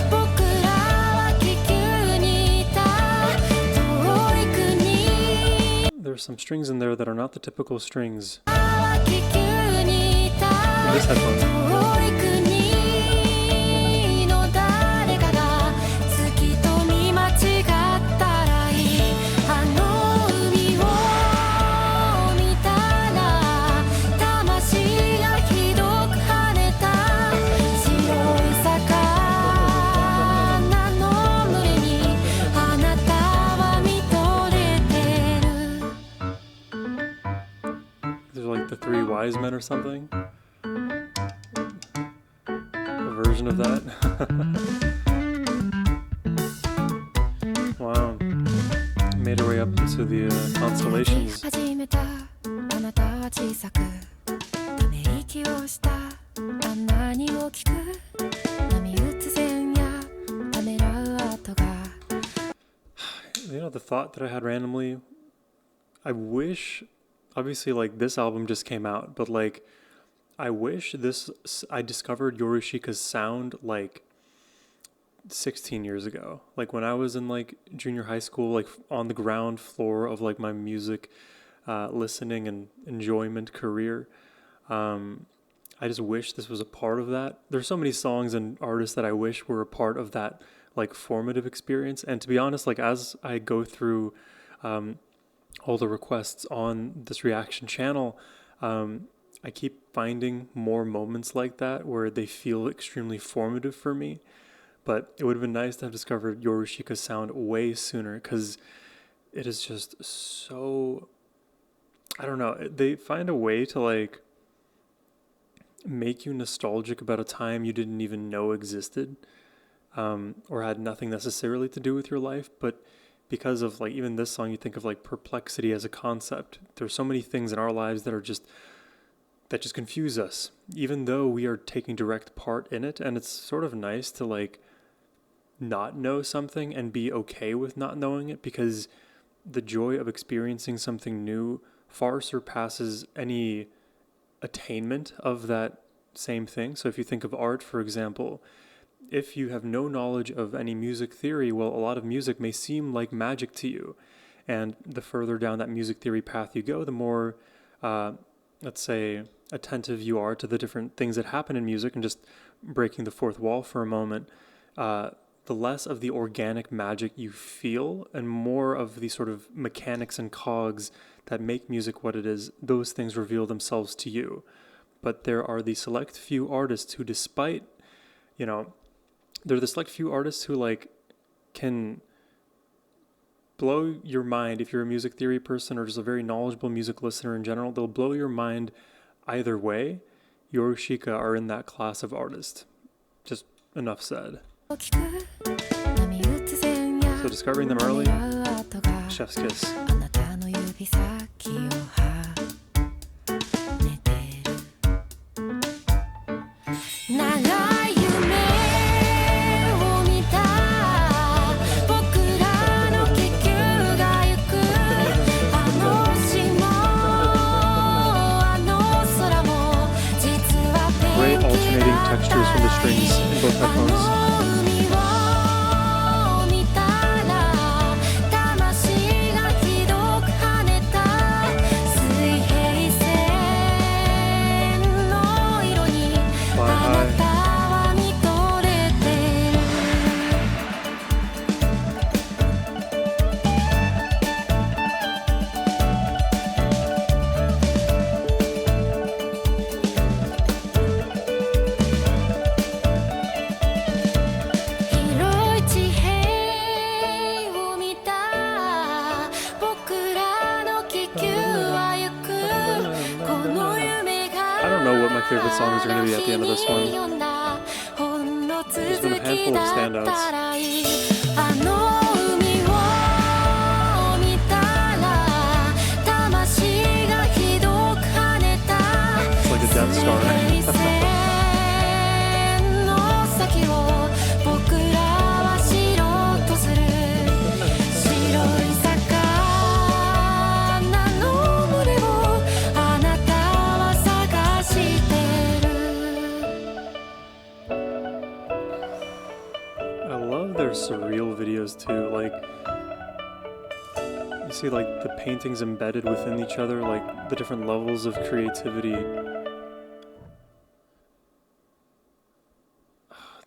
僕らは気球にいた遠い国 There's some strings in there that are not the typical strings. 気球にいた In this headphone. 遠い国の誰かが月と見間違ったらいいあの海を見たら魂がひどく跳ねた白い魚の群れにあなたは見とれてる These are like the three wise men or something. A version of that. Wow. Made our way up into the constellations. 始めたあなたは小さくため息をしたあんなに大きく波打つ線やためらう跡が You know, the thought that I had randomly, I wish, obviously, like, this album just came out, but, like, I wish I discovered Yorushika's sound, like, 16 years ago. Like, when I was in, like, junior high school, like, on the ground floor of, like, my music listening and enjoyment career. I just wish this was a part of that. There's so many songs and artists that I wish were a part of that, like, formative experience. And to be honest, like, as I go through all the requests on this reaction channel, I keep finding more moments like that where they feel extremely formative for me. But it would have been nice to have discovered Yorushika's sound way sooner, because it is just so, I don't know, they find a way to like make you nostalgic about a time you didn't even know existed, or had nothing necessarily to do with your life. But because of like even this song, you think of like perplexity as a concept. There's so many things in our lives that just confuse us, even though we are taking direct part in it. And it's sort of nice to like not know something and be okay with not knowing it, because the joy of experiencing something new far surpasses any attainment of that same thing. So if you think of art, for example, if you have no knowledge of any music theory, well, a lot of music may seem like magic to you. And the further down that music theory path you go, the more, let's say, attentive you are to the different things that happen in music, and just breaking the fourth wall for a moment, the less of the organic magic you feel and more of the sort of mechanics and cogs that make music what it is. Those things reveal themselves to you. But there are the select few artists who, despite, they're the select few artists who like can blow your mind. If you're a music theory person or just a very knowledgeable music listener in general, they'll blow your mind either way. Yorushika are in that class of artist. Just enough said. So discovering them early, chef's kiss. Great alternating textures from the strings in both headphones. Favorite songs are going to be at the end of this one. There's been a handful of standouts. It's like a Death Star. Surreal videos too, like you see like the paintings embedded within each other, like the different levels of creativity.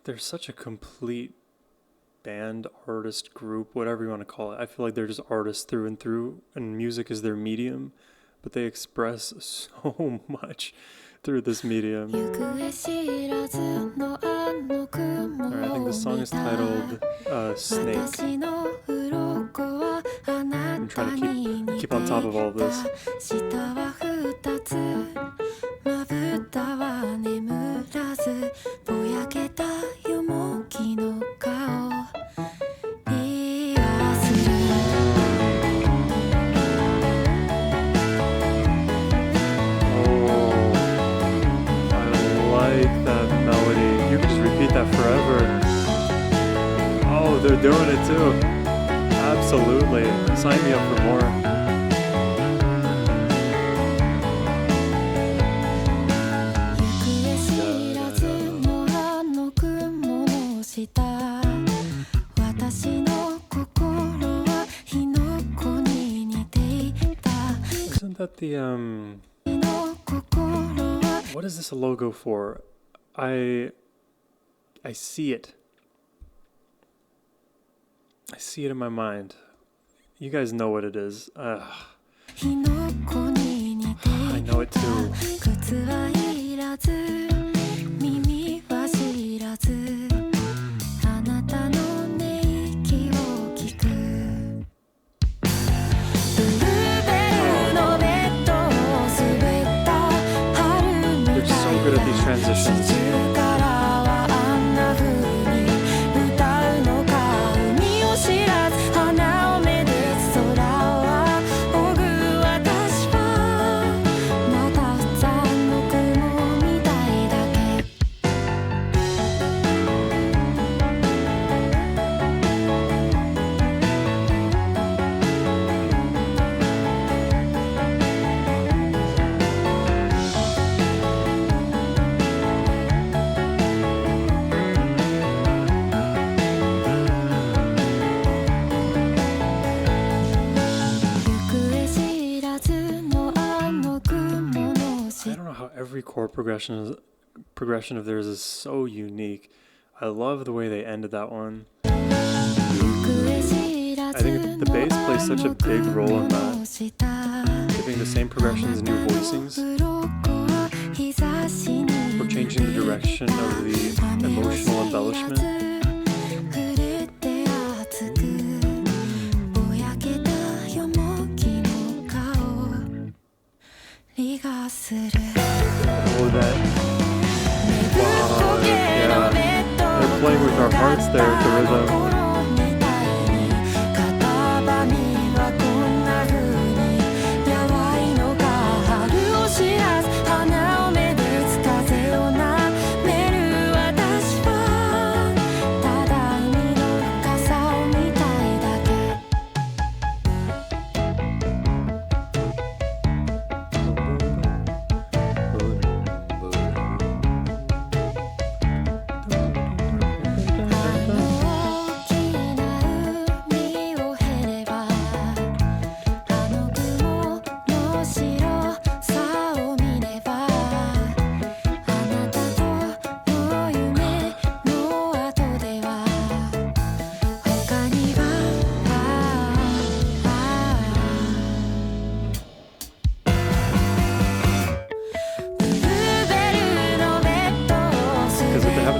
They're such a complete band, artist, group, whatever you want to call it. I feel like they're just artists through and through, and music is their medium, but they express so much through this medium. Alright, I think the song is titled Snake. I'm trying to keep on top of all of this. Forever. Oh, they're doing it too. Absolutely. Sign me up for more. Isn't that the what is this a logo for? I see it. I see it in my mind. You guys know what it is. I know it too. good at these transitions. Every chord progression of theirs is so unique. I love the way they ended that one. I think the bass plays such a big role in that. Giving the same progressions new voicings. Or changing the direction of the emotional embellishment. Oh, that. Wow, yeah. They're playing with our hearts there at the rhythm.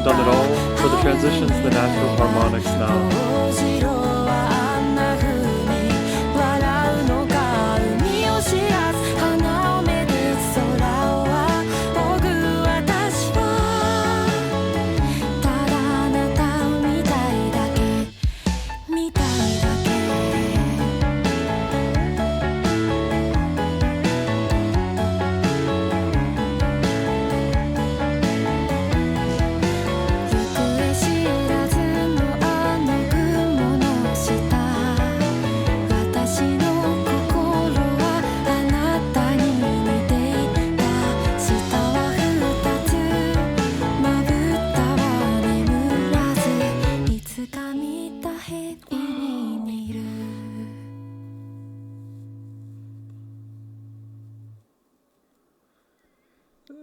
Done it all for the transitions, the natural harmonics now.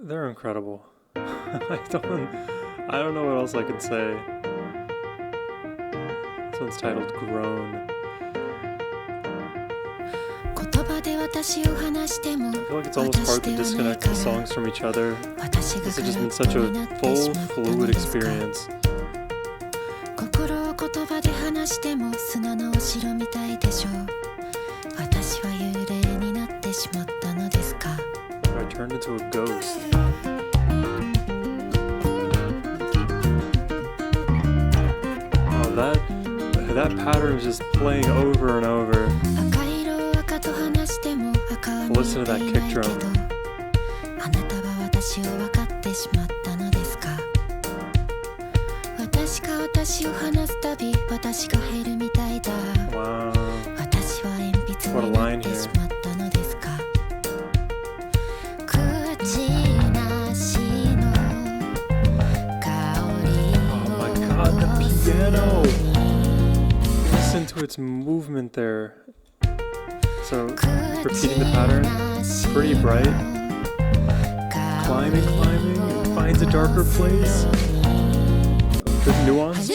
They're incredible. I don't know what else I could say. This one's titled Grown. I feel like it's almost hard to disconnect the songs from each other. This has just been such a full, fluid experience. I turned into a ghost. Oh, that pattern is just playing over and over. Listen to that kick drum. Wow. What a line here. Piano. Listen to its movement there. So, repeating the pattern, pretty bright. Climbing, it finds a darker place. Good nuance.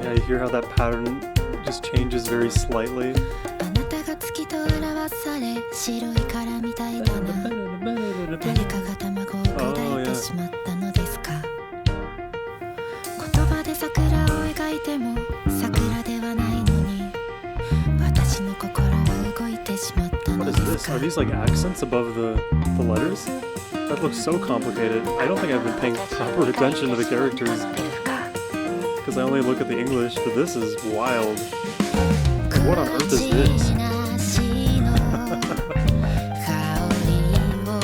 Nice. you hear how that pattern just changes very slightly? あなたが月と表され白い殻みたいだな誰かが卵を砕いてしまったのですか言葉で桜を描いても桜ではないのに私の心は動いてしまったの What で is す this? か Are these like accents above the letters? That looks so complicated. I don't think I've been paying proper attention to the characters because I only look at the English, but this is wild. What on earth is this?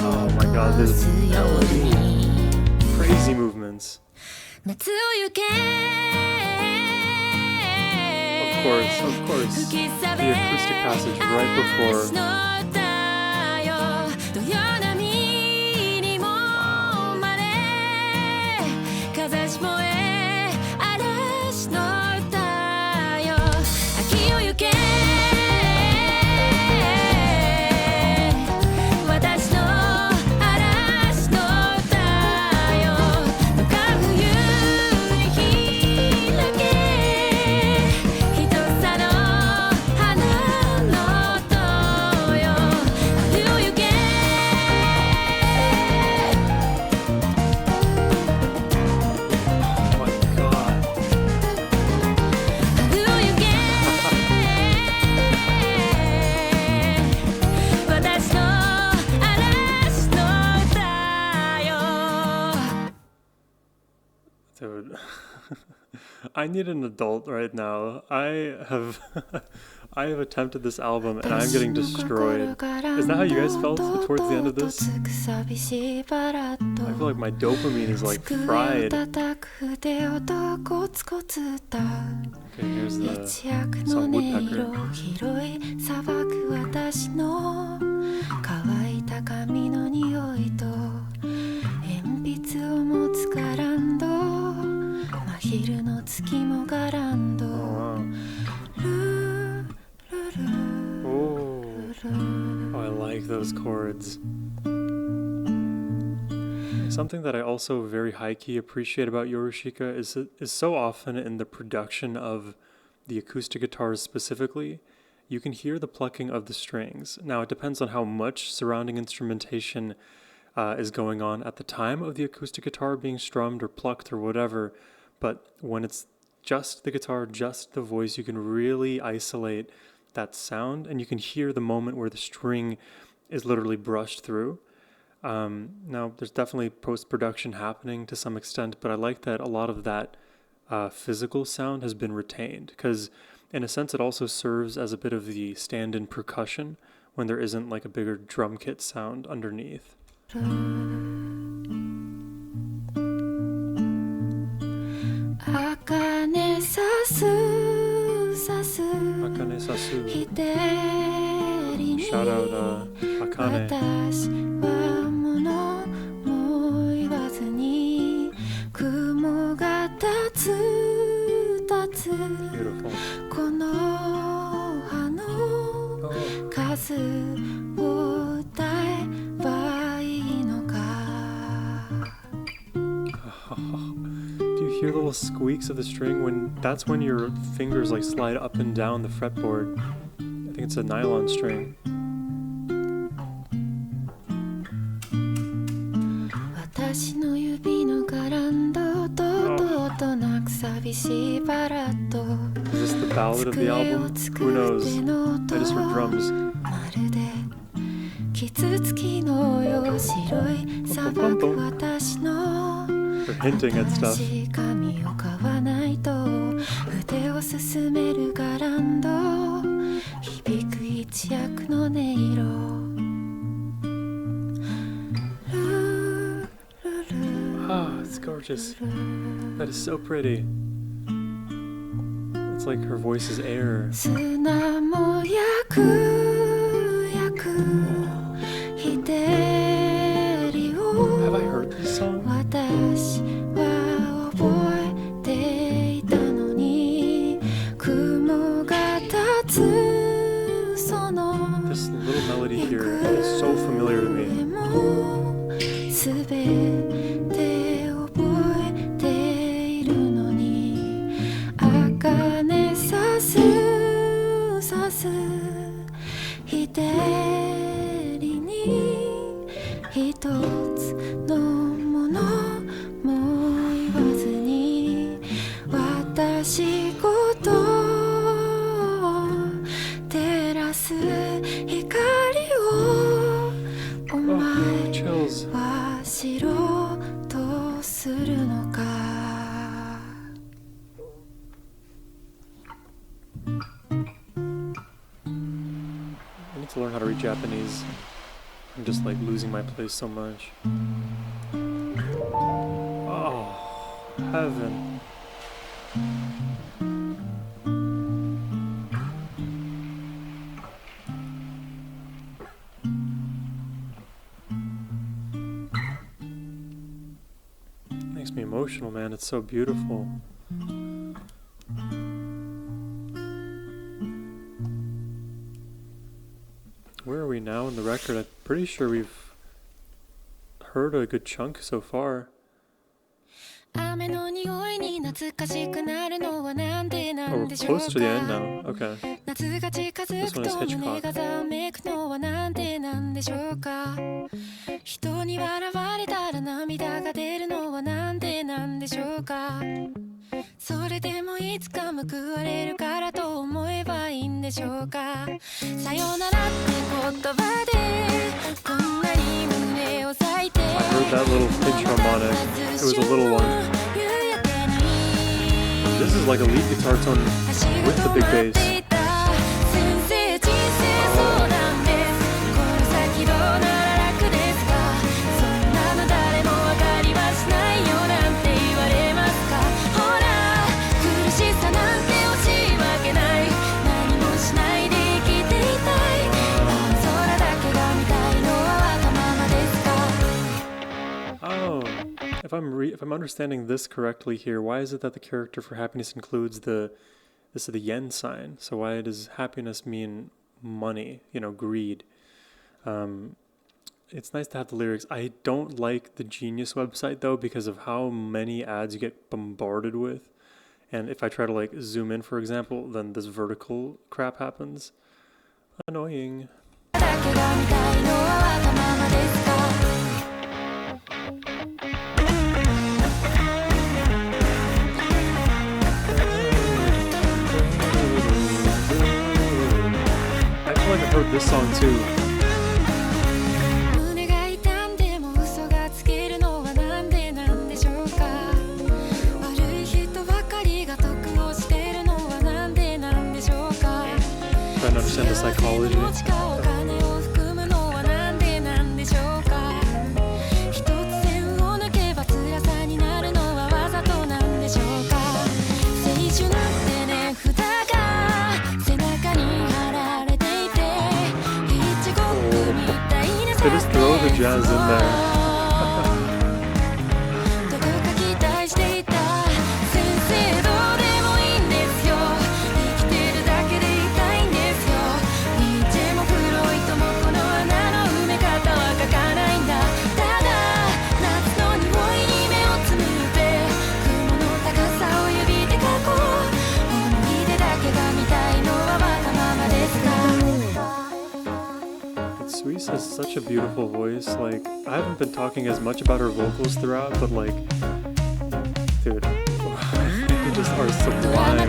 Oh my god, this melody. Crazy movements. 夏を行け Of course. The acoustic passage right before. Dude, I need an adult right now. I have attempted this album and I'm getting destroyed. Is that how you guys felt towards the end of this? I feel like my dopamine is like fried. Okay, here's some woodpecker. Oh, I like those chords. Something that I also very high-key appreciate about Yorushika is so often in the production of the acoustic guitars specifically, you can hear the plucking of the strings. Now, it depends on how much surrounding instrumentation is going on at the time of the acoustic guitar being strummed or plucked or whatever, but when it's just the guitar, just the voice, you can really isolate that sound and you can hear the moment where the string is literally brushed through. Now, there's definitely post-production happening to some extent, but I like that a lot of that physical sound has been retained because in a sense it also serves as a bit of the stand-in percussion when there isn't like a bigger drum kit sound underneath. Akane sasu Shout out Akane. Beautiful. Do you hear the little squeaks of the string that's when your fingers like slide up and down the fretboard? I think it's a nylon string. Is this the ballad of the album? Who knows? I just heard drums. They're hinting at stuff. Ah, it's gorgeous. That is so pretty. It's like her voice is air. Have I heard this song? This little melody here is so familiar to me. す日照りに一つのものも言わずに私ごと照らす光をお前は知ろうとするのかI need to learn how to read Japanese. I'm just like losing my place so much. Oh, heaven. Makes me emotional, man. It's so beautiful. Where are we now in the record? I'm pretty sure we've heard a good chunk so far. Oh, we're close to the end now. Okay. This one is Hitchcock. 人に笑われたら涙が出るのはなんでなんでしょうかそれでもいつか報われるからと思えばいいんでしょうかさよならって言葉でこんなに胸を裂いて I heard that little pinch harmonic. It was a little one. This is like a lead guitar tone with the big bass. If I'm understanding this correctly here, why is it that the character for happiness includes this is the yen sign? So why does happiness mean money? You know, greed. It's nice to have the lyrics. I don't like the Genius website though because of how many ads you get bombarded with. And if I try to like zoom in, for example, then this vertical crap happens. Annoying. I feel like I've heard this song too. Trying to understand the psychology. They just throw the jazz in there. Suisse has such a beautiful voice. Like, I haven't been talking as much about her vocals throughout, but like, dude, they just are sublime.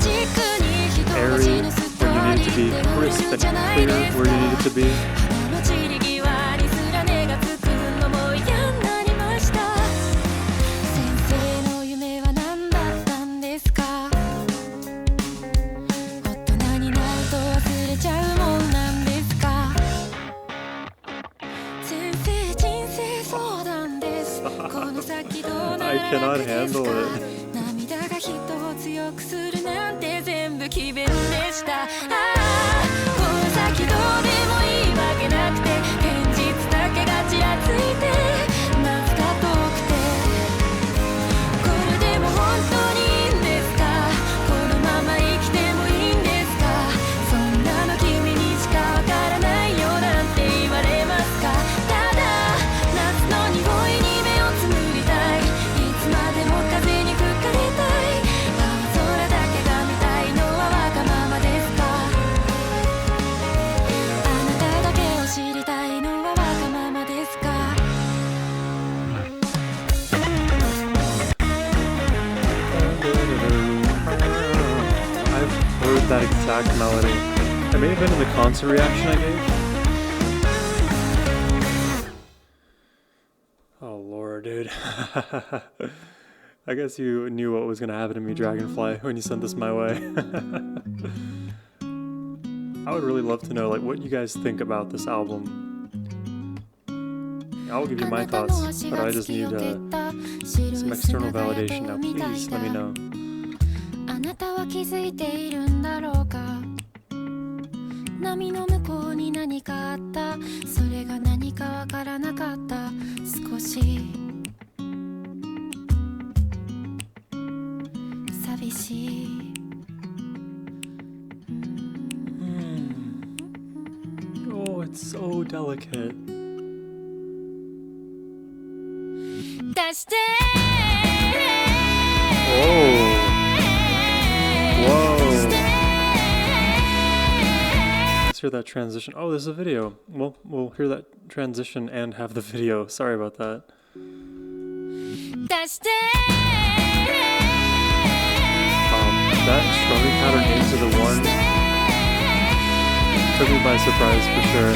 Airy where you need it to be, crisp and clear where you need it to be. I cannot handle it. heard that exact melody. It may have been in the concert reaction I gave. Oh lord, dude. I guess you knew what was gonna happen to me, Dragonfly, when you sent this my way. I would really love to know like what you guys think about this album. I'll give you my thoughts, but I just need some external validation now. Please let me know. あなたは気づいているんだろうか波の向こうに何かあったそれが何かわからなかった少し寂しい Oh, it's so delicate. 出して Oh. Whoa. Let's hear that transition. Oh, there's a video. Well, we'll hear that transition and have the video. Sorry about that. That strumming pattern into the one took me by surprise for sure.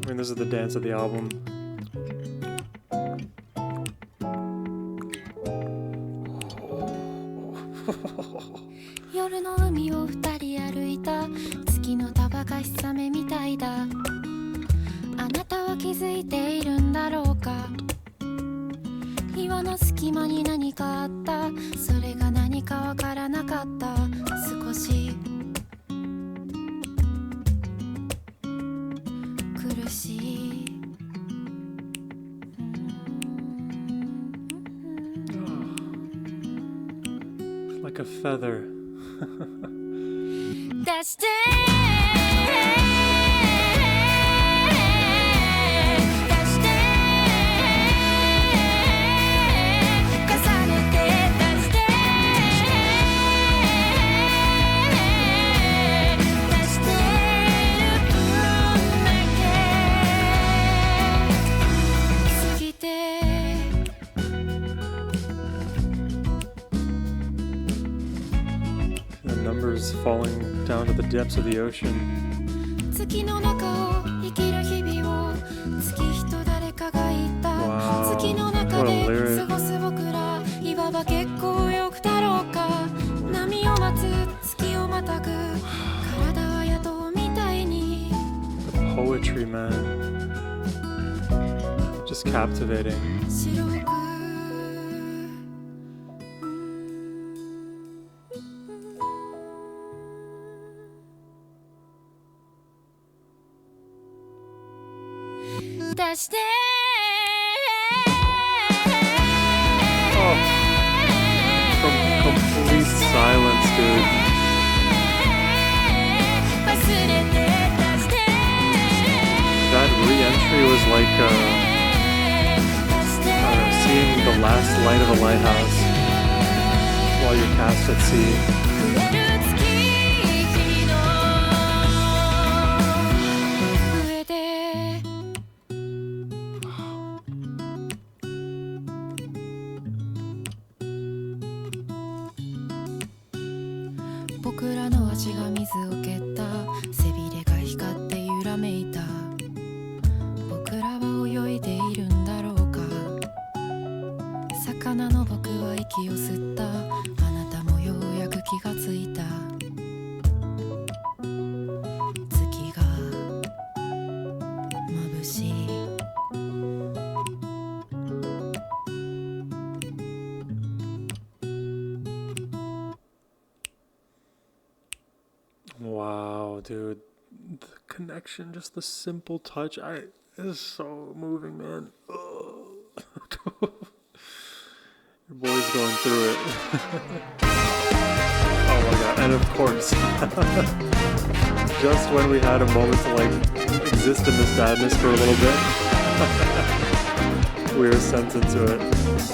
I mean, this is the dance of the album. Like a feather. That's falling down to the depths of the ocean. Wow, what a lyric. The poetry, man. Just captivating. Oh, complete silence, dude. That re-entry was like, seeing the last light of a lighthouse while you're cast at sea. Wow, dude, the connection, just the simple touch, is so moving, man. Oh. Your boy's going through it. Oh my god, and of course, just when we had a moment to like exist in this sadness for a little bit, we were sent into it,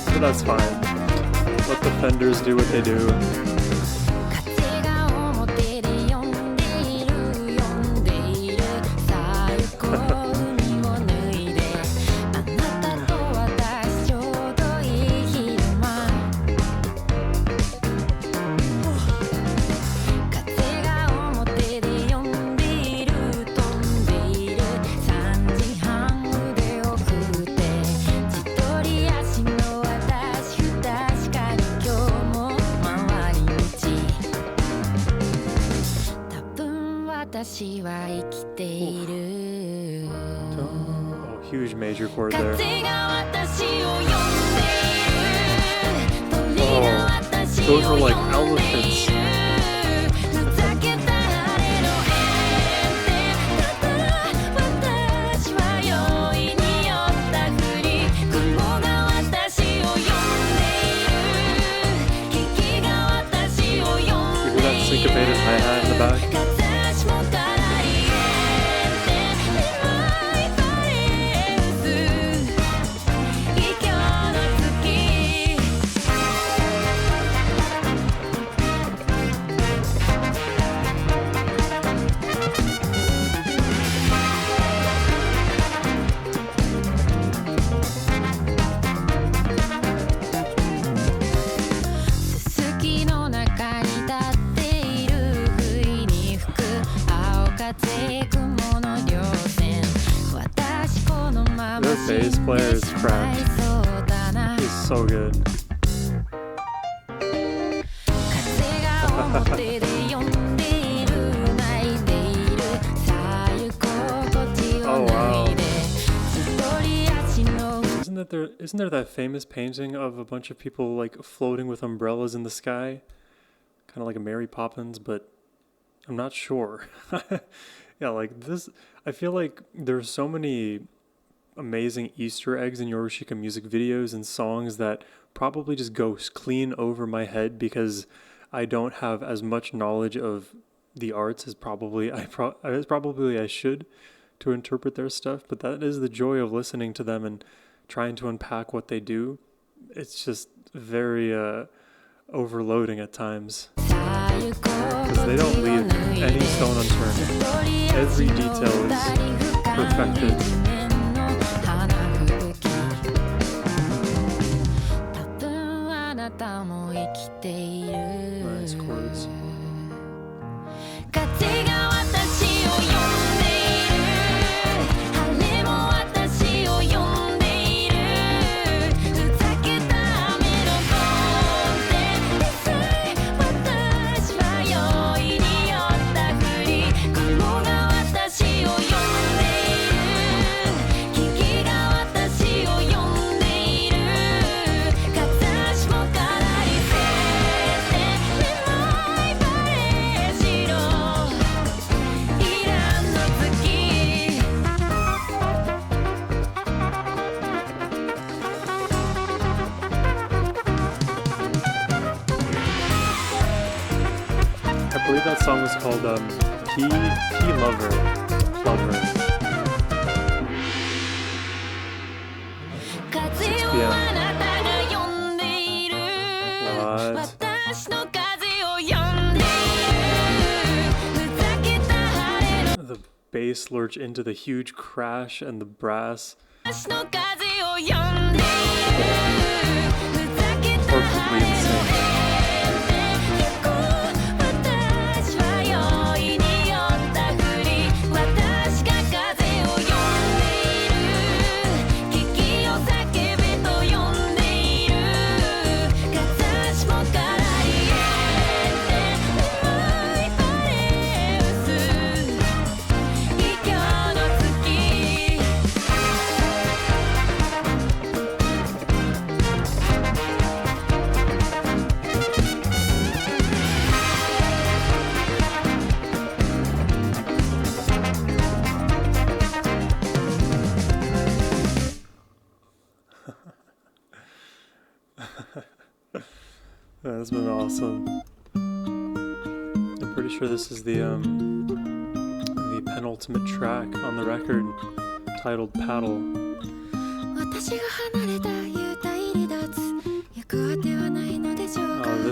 but that's fine. Let The Fenders do what they do. Oh, huge major chord there. Oh, those are like elephants. You hear that syncopated hi-hat in the back? Their bass player is cracked. He's so good. Oh wow. Isn't there that famous painting of a bunch of people like floating with umbrellas in the sky? Kind of like a Mary Poppins, but I'm not sure. Yeah, like this, I feel like there's so many amazing Easter eggs in Yorushika music videos and songs that probably just go clean over my head because I don't have as much knowledge of the arts as probably I should to interpret their stuff. But that is the joy of listening to them and trying to unpack what they do. It's just very overloading at times because they don't leave any stone unturned. Every detail is perfected. Nice chords. I believe that song was called Key Lover. Lover. 6 p.m. What? The bass lurch into the huge crash and the brass. Perfectly insane. That's been awesome. I'm pretty sure this is the penultimate track on the record, titled Paddle.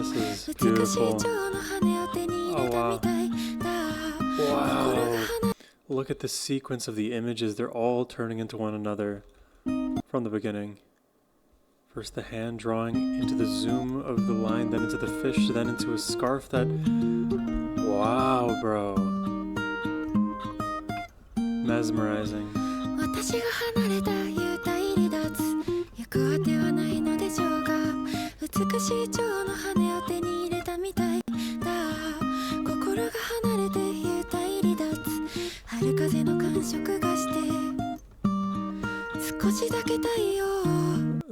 This is beautiful. Oh wow. Wow. Look at the sequence of the images. They're all turning into one another from the beginning. First the hand drawing into the zoom of the line, then into the fish, then into a scarf that... Wow, bro. Mesmerizing.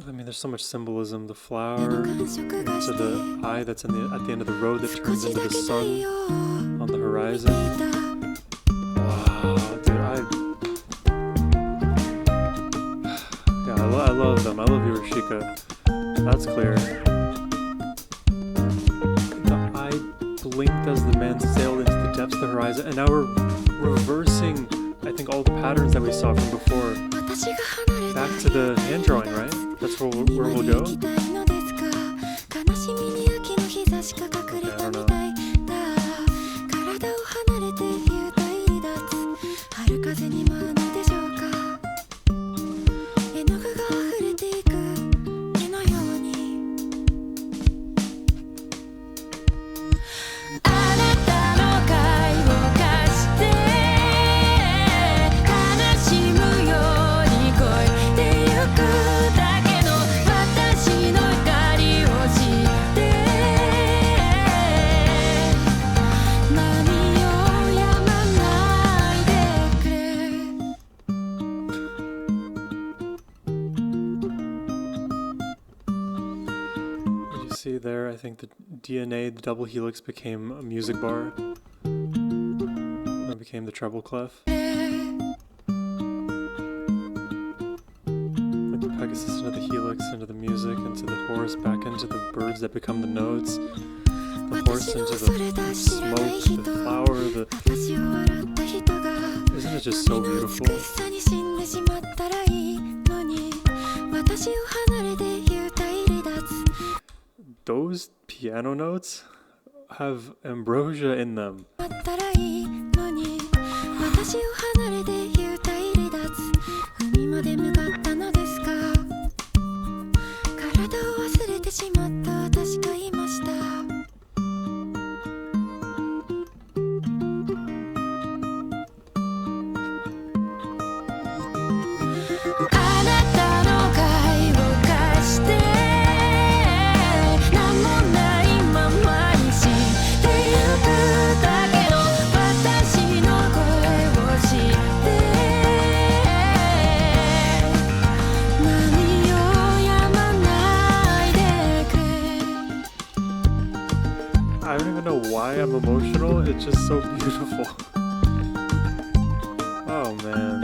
I mean, there's so much symbolism. The flower into the eye that's at the end of the road that turns into the sun on the horizon. Wow, dude, I love them. I love Yorushika. That's clear. The eye blinked as the man sailed into the depths of the horizon, and now we're reversing, I think, all the patterns that we saw from before. Back to the hand drawing, right? That's where we'll go? Okay, I don't know. See there, I think the DNA, the double helix, became a music bar. That became the treble clef. Like the Pegasus into the helix, into the music, into the horse, back into the birds that become the notes. The horse into the smoke, the flower, Isn't it just so beautiful? Those piano notes have ambrosia in them. I don't even know why I'm emotional, it's just so beautiful. Oh man.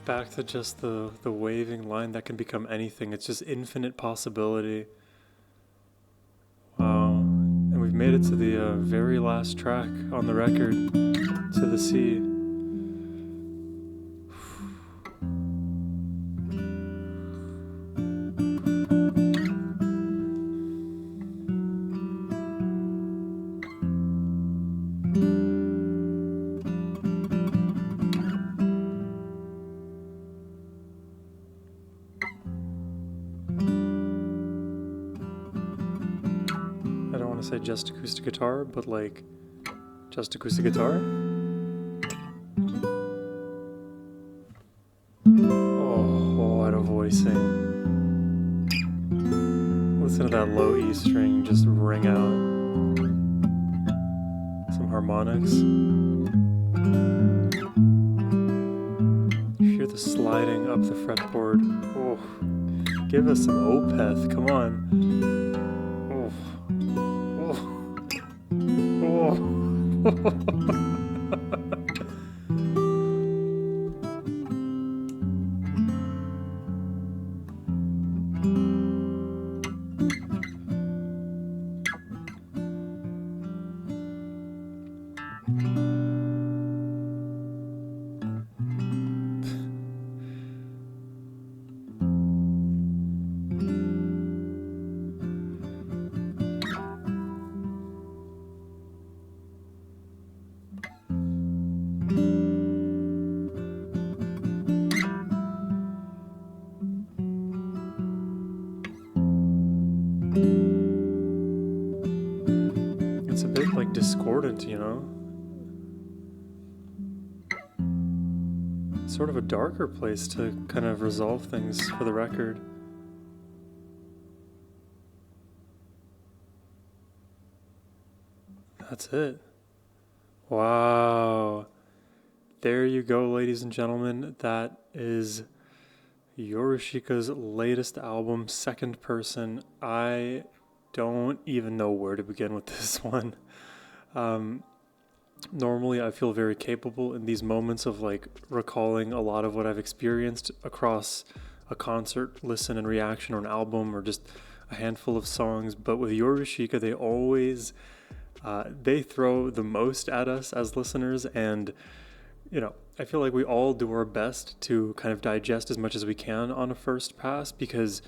Back to just the waving line that can become anything. It's just infinite possibility. Wow. And we've made it to the very last track on the record, To the Sea. I don't want to say just acoustic guitar, but like just acoustic guitar. Oh, what a voicing. Listen to that low E string just ring out. Some harmonics. You hear the sliding up the fretboard. Oh, give us some Opeth, come on. Oh. It's a bit like discordant, you know? Sort of a darker place to kind of resolve things for the record. That's it. Wow. There you go, ladies and gentlemen. That is Yorushika's latest album, Second Person. I don't even know where to begin with this one. Normally I feel very capable in these moments of like recalling a lot of what I've experienced across a concert, listen and reaction, or an album, or just a handful of songs. But with Yorushika, they always they throw the most at us as listeners, and you know, I feel like we all do our best to kind of digest as much as we can on a first pass, because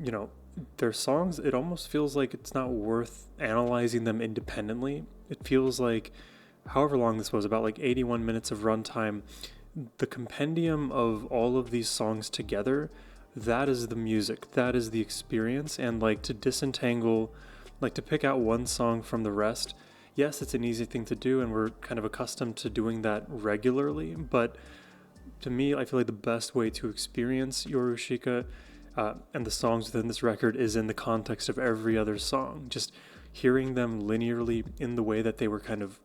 you know, their songs, it almost feels like it's not worth analyzing them independently. It feels like, however long this was, about like 81 minutes of runtime, the compendium of all of these songs together, that is the music, that is the experience. And like to disentangle, like to pick out one song from the rest, yes, it's an easy thing to do, and we're kind of accustomed to doing that regularly, but to me, I feel like the best way to experience Yorushika and the songs within this record is in the context of every other song, just hearing them linearly in the way that they were kind of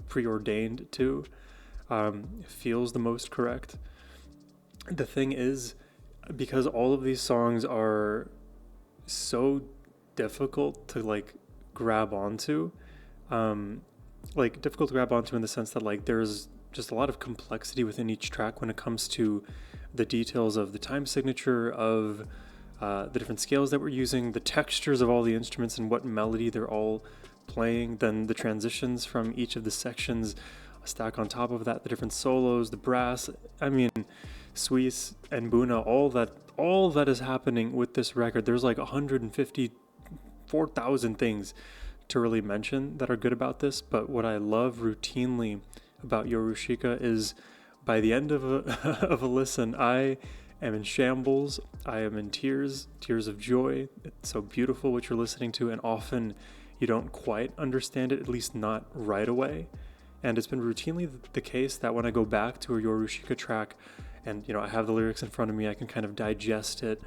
preordained to feels the most correct. The thing is, because all of these songs are so difficult to like grab onto, difficult to grab onto in the sense that like there's just a lot of complexity within each track when it comes to the details of the time signature, of the different scales that we're using, the textures of all the instruments and what melody they're all playing, then the transitions from each of the sections, a stack on top of that, the different solos, the brass, I mean, Suisse and Buna, all that is happening with this record. There's like 154,000 things to really mention that are good about this, but what I love routinely about Yorushika is by the end of a listen, I am in shambles, I am in tears of joy. It's so beautiful what you're listening to, and often you don't quite understand it, at least not right away. And it's been routinely the case that when I go back to a Yorushika track and, you know, I have the lyrics in front of me, I can kind of digest it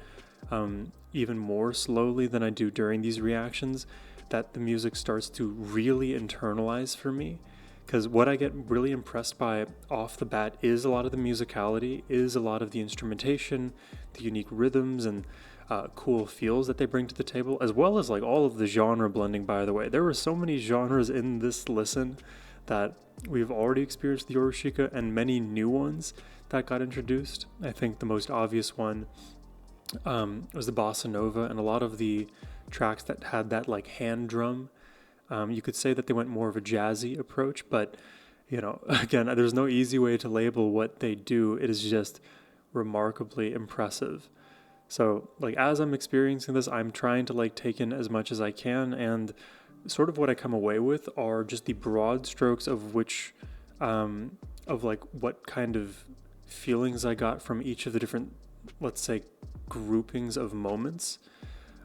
even more slowly than I do during these reactions, that the music starts to really internalize for me. Because what I get really impressed by off the bat is a lot of the musicality, is a lot of the instrumentation, the unique rhythms and cool feels that they bring to the table, as well as like all of the genre blending, by the way. There were so many genres in this listen that we've already experienced the Yorushika, and many new ones that got introduced. I think the most obvious one was the bossa nova, and a lot of the tracks that had that like hand drum. You could say that they went more of a jazzy approach, but, you know, again, there's no easy way to label what they do. It is just remarkably impressive. So, like, as I'm experiencing this, I'm trying to, like, take in as much as I can, and sort of what I come away with are just the broad strokes of which, of like what kind of feelings I got from each of the different, let's say, groupings of moments.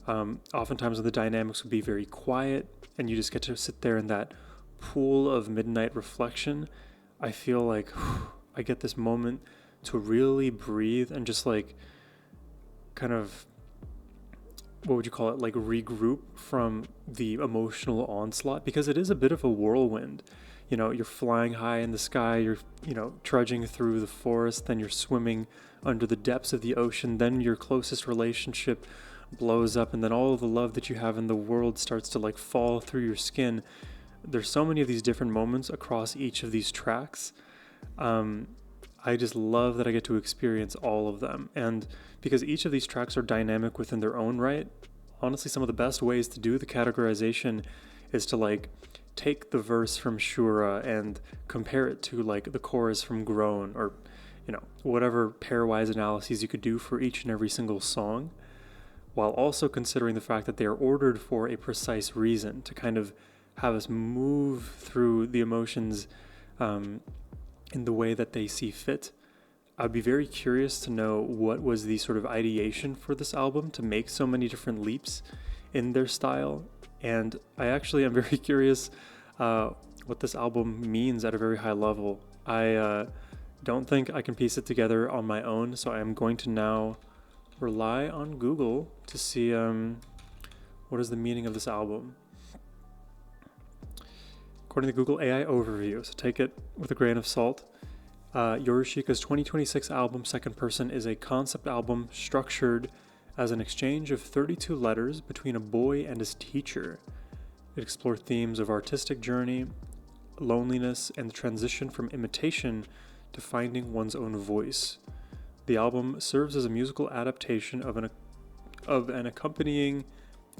Oftentimes the dynamics would be very quiet and you just get to sit there in that pool of midnight reflection. I feel like I get this moment to really breathe and just like kind of, what would you call it, like regroup from the emotional onslaught, because it is a bit of a whirlwind. You know, you're flying high in the sky, you're, you know, trudging through the forest, then you're swimming under the depths of the ocean, then your closest relationship blows up, and then all of the love that you have in the world starts to like fall through your skin. There's so many of these different moments across each of these tracks. I just love that I get to experience all of them. And because each of these tracks are dynamic within their own right, honestly, some of the best ways to do the categorization is to like take the verse from Shura and compare it to like the chorus from Groan, or, you know, whatever pairwise analyses you could do for each and every single song, while also considering the fact that they are ordered for a precise reason, to kind of have us move through the emotions in the way that they see fit. I'd be very curious to know what was the sort of ideation for this album to make so many different leaps in their style. And I actually am very curious what this album means at a very high level. I don't think I can piece it together on my own, so I am going to now rely on Google to see what is the meaning of this album. According to Google AI Overview, so take it with a grain of salt, Yorushika's 2026 album, Second Person, is a concept album structured as an exchange of 32 letters between a boy and his teacher. It explores themes of artistic journey, loneliness, and the transition from imitation to finding one's own voice. The album serves as a musical adaptation of an accompanying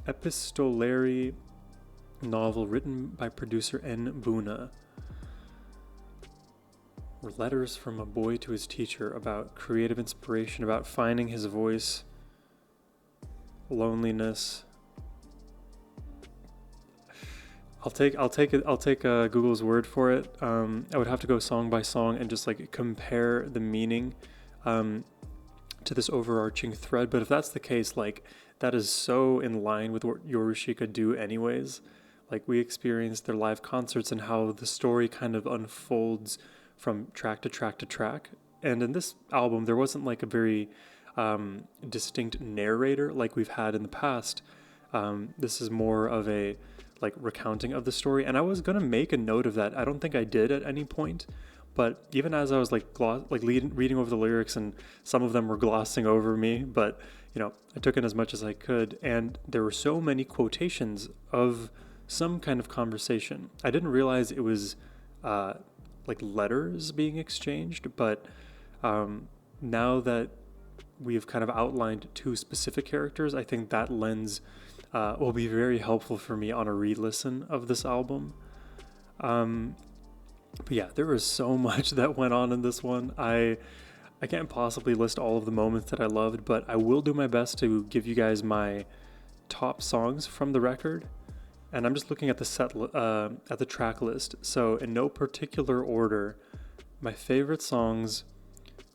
epistolary novel written by producer N. Buna. Letters from a boy to his teacher about creative inspiration, about finding his voice, loneliness. I'll take Google's word for it. I would have to go song by song and just like compare the meaning to this overarching thread. But if that's the case, like that is so in line with what Yorushika do anyways. Like we experienced their live concerts and how the story kind of unfolds from track to track to track. And in this album, there wasn't like a very distinct narrator like we've had in the past. This is more of a like recounting of the story. And I was going to make a note of that. I don't think I did at any point. But even as I was like reading over the lyrics, and some of them were glossing over me, but you know, I took in as much as I could. And there were so many quotations of some kind of conversation. I didn't realize it was like letters being exchanged, but now that we've kind of outlined two specific characters, I think that lens will be very helpful for me on a re-listen of this album. But yeah, there was so much that went on in this one. I can't possibly list all of the moments that I loved, but I will do my best to give you guys my top songs from the record. And I'm just looking at the at the track list. So in no particular order, my favorite songs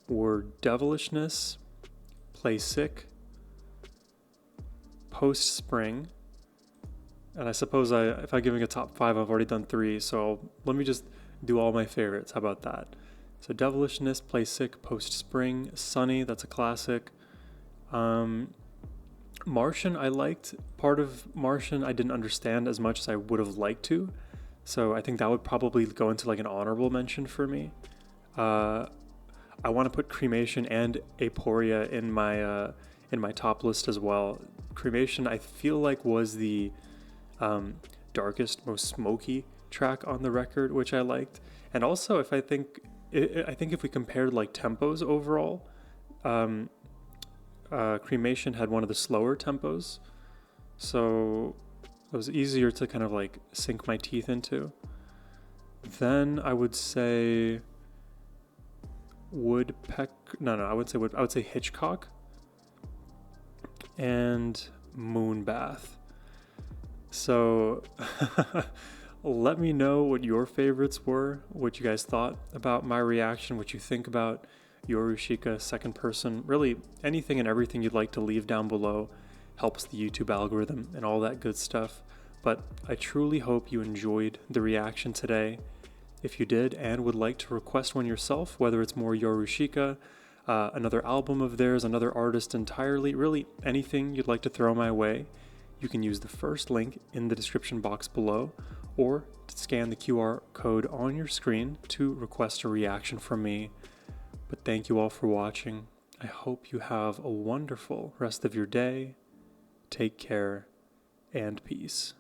were Devilishness, Play Sick, Post Spring, and I suppose if I'm giving a top 5, I've already done 3. So let me just do all my favorites. How about that? So Devilishness, Play Sick, Post Spring, Sunny, that's a classic. Martian, I liked. Part of Martian I didn't understand as much as I would have liked to, so I think that would probably go into like an honorable mention for me. I want to put Cremation and Aporia in my top list as well. Cremation I feel like was the darkest, most smoky track on the record, which I liked. And also, I think if we compared like tempos overall, Cremation had one of the slower tempos, so it was easier to kind of like sink my teeth into. Then I would say I would say Hitchcock and Moonbath. So let me know what your favorites were, what you guys thought about my reaction, what you think about Yorushika, second person, really anything and everything you'd like to leave down below helps the YouTube algorithm and all that good stuff. But I truly hope you enjoyed the reaction today. If you did and would like to request one yourself, whether it's more Yorushika, another album of theirs, another artist entirely, really anything you'd like to throw my way, you can use the first link in the description box below or scan the QR code on your screen to request a reaction from me. But thank you all for watching. I hope you have a wonderful rest of your day. Take care and peace.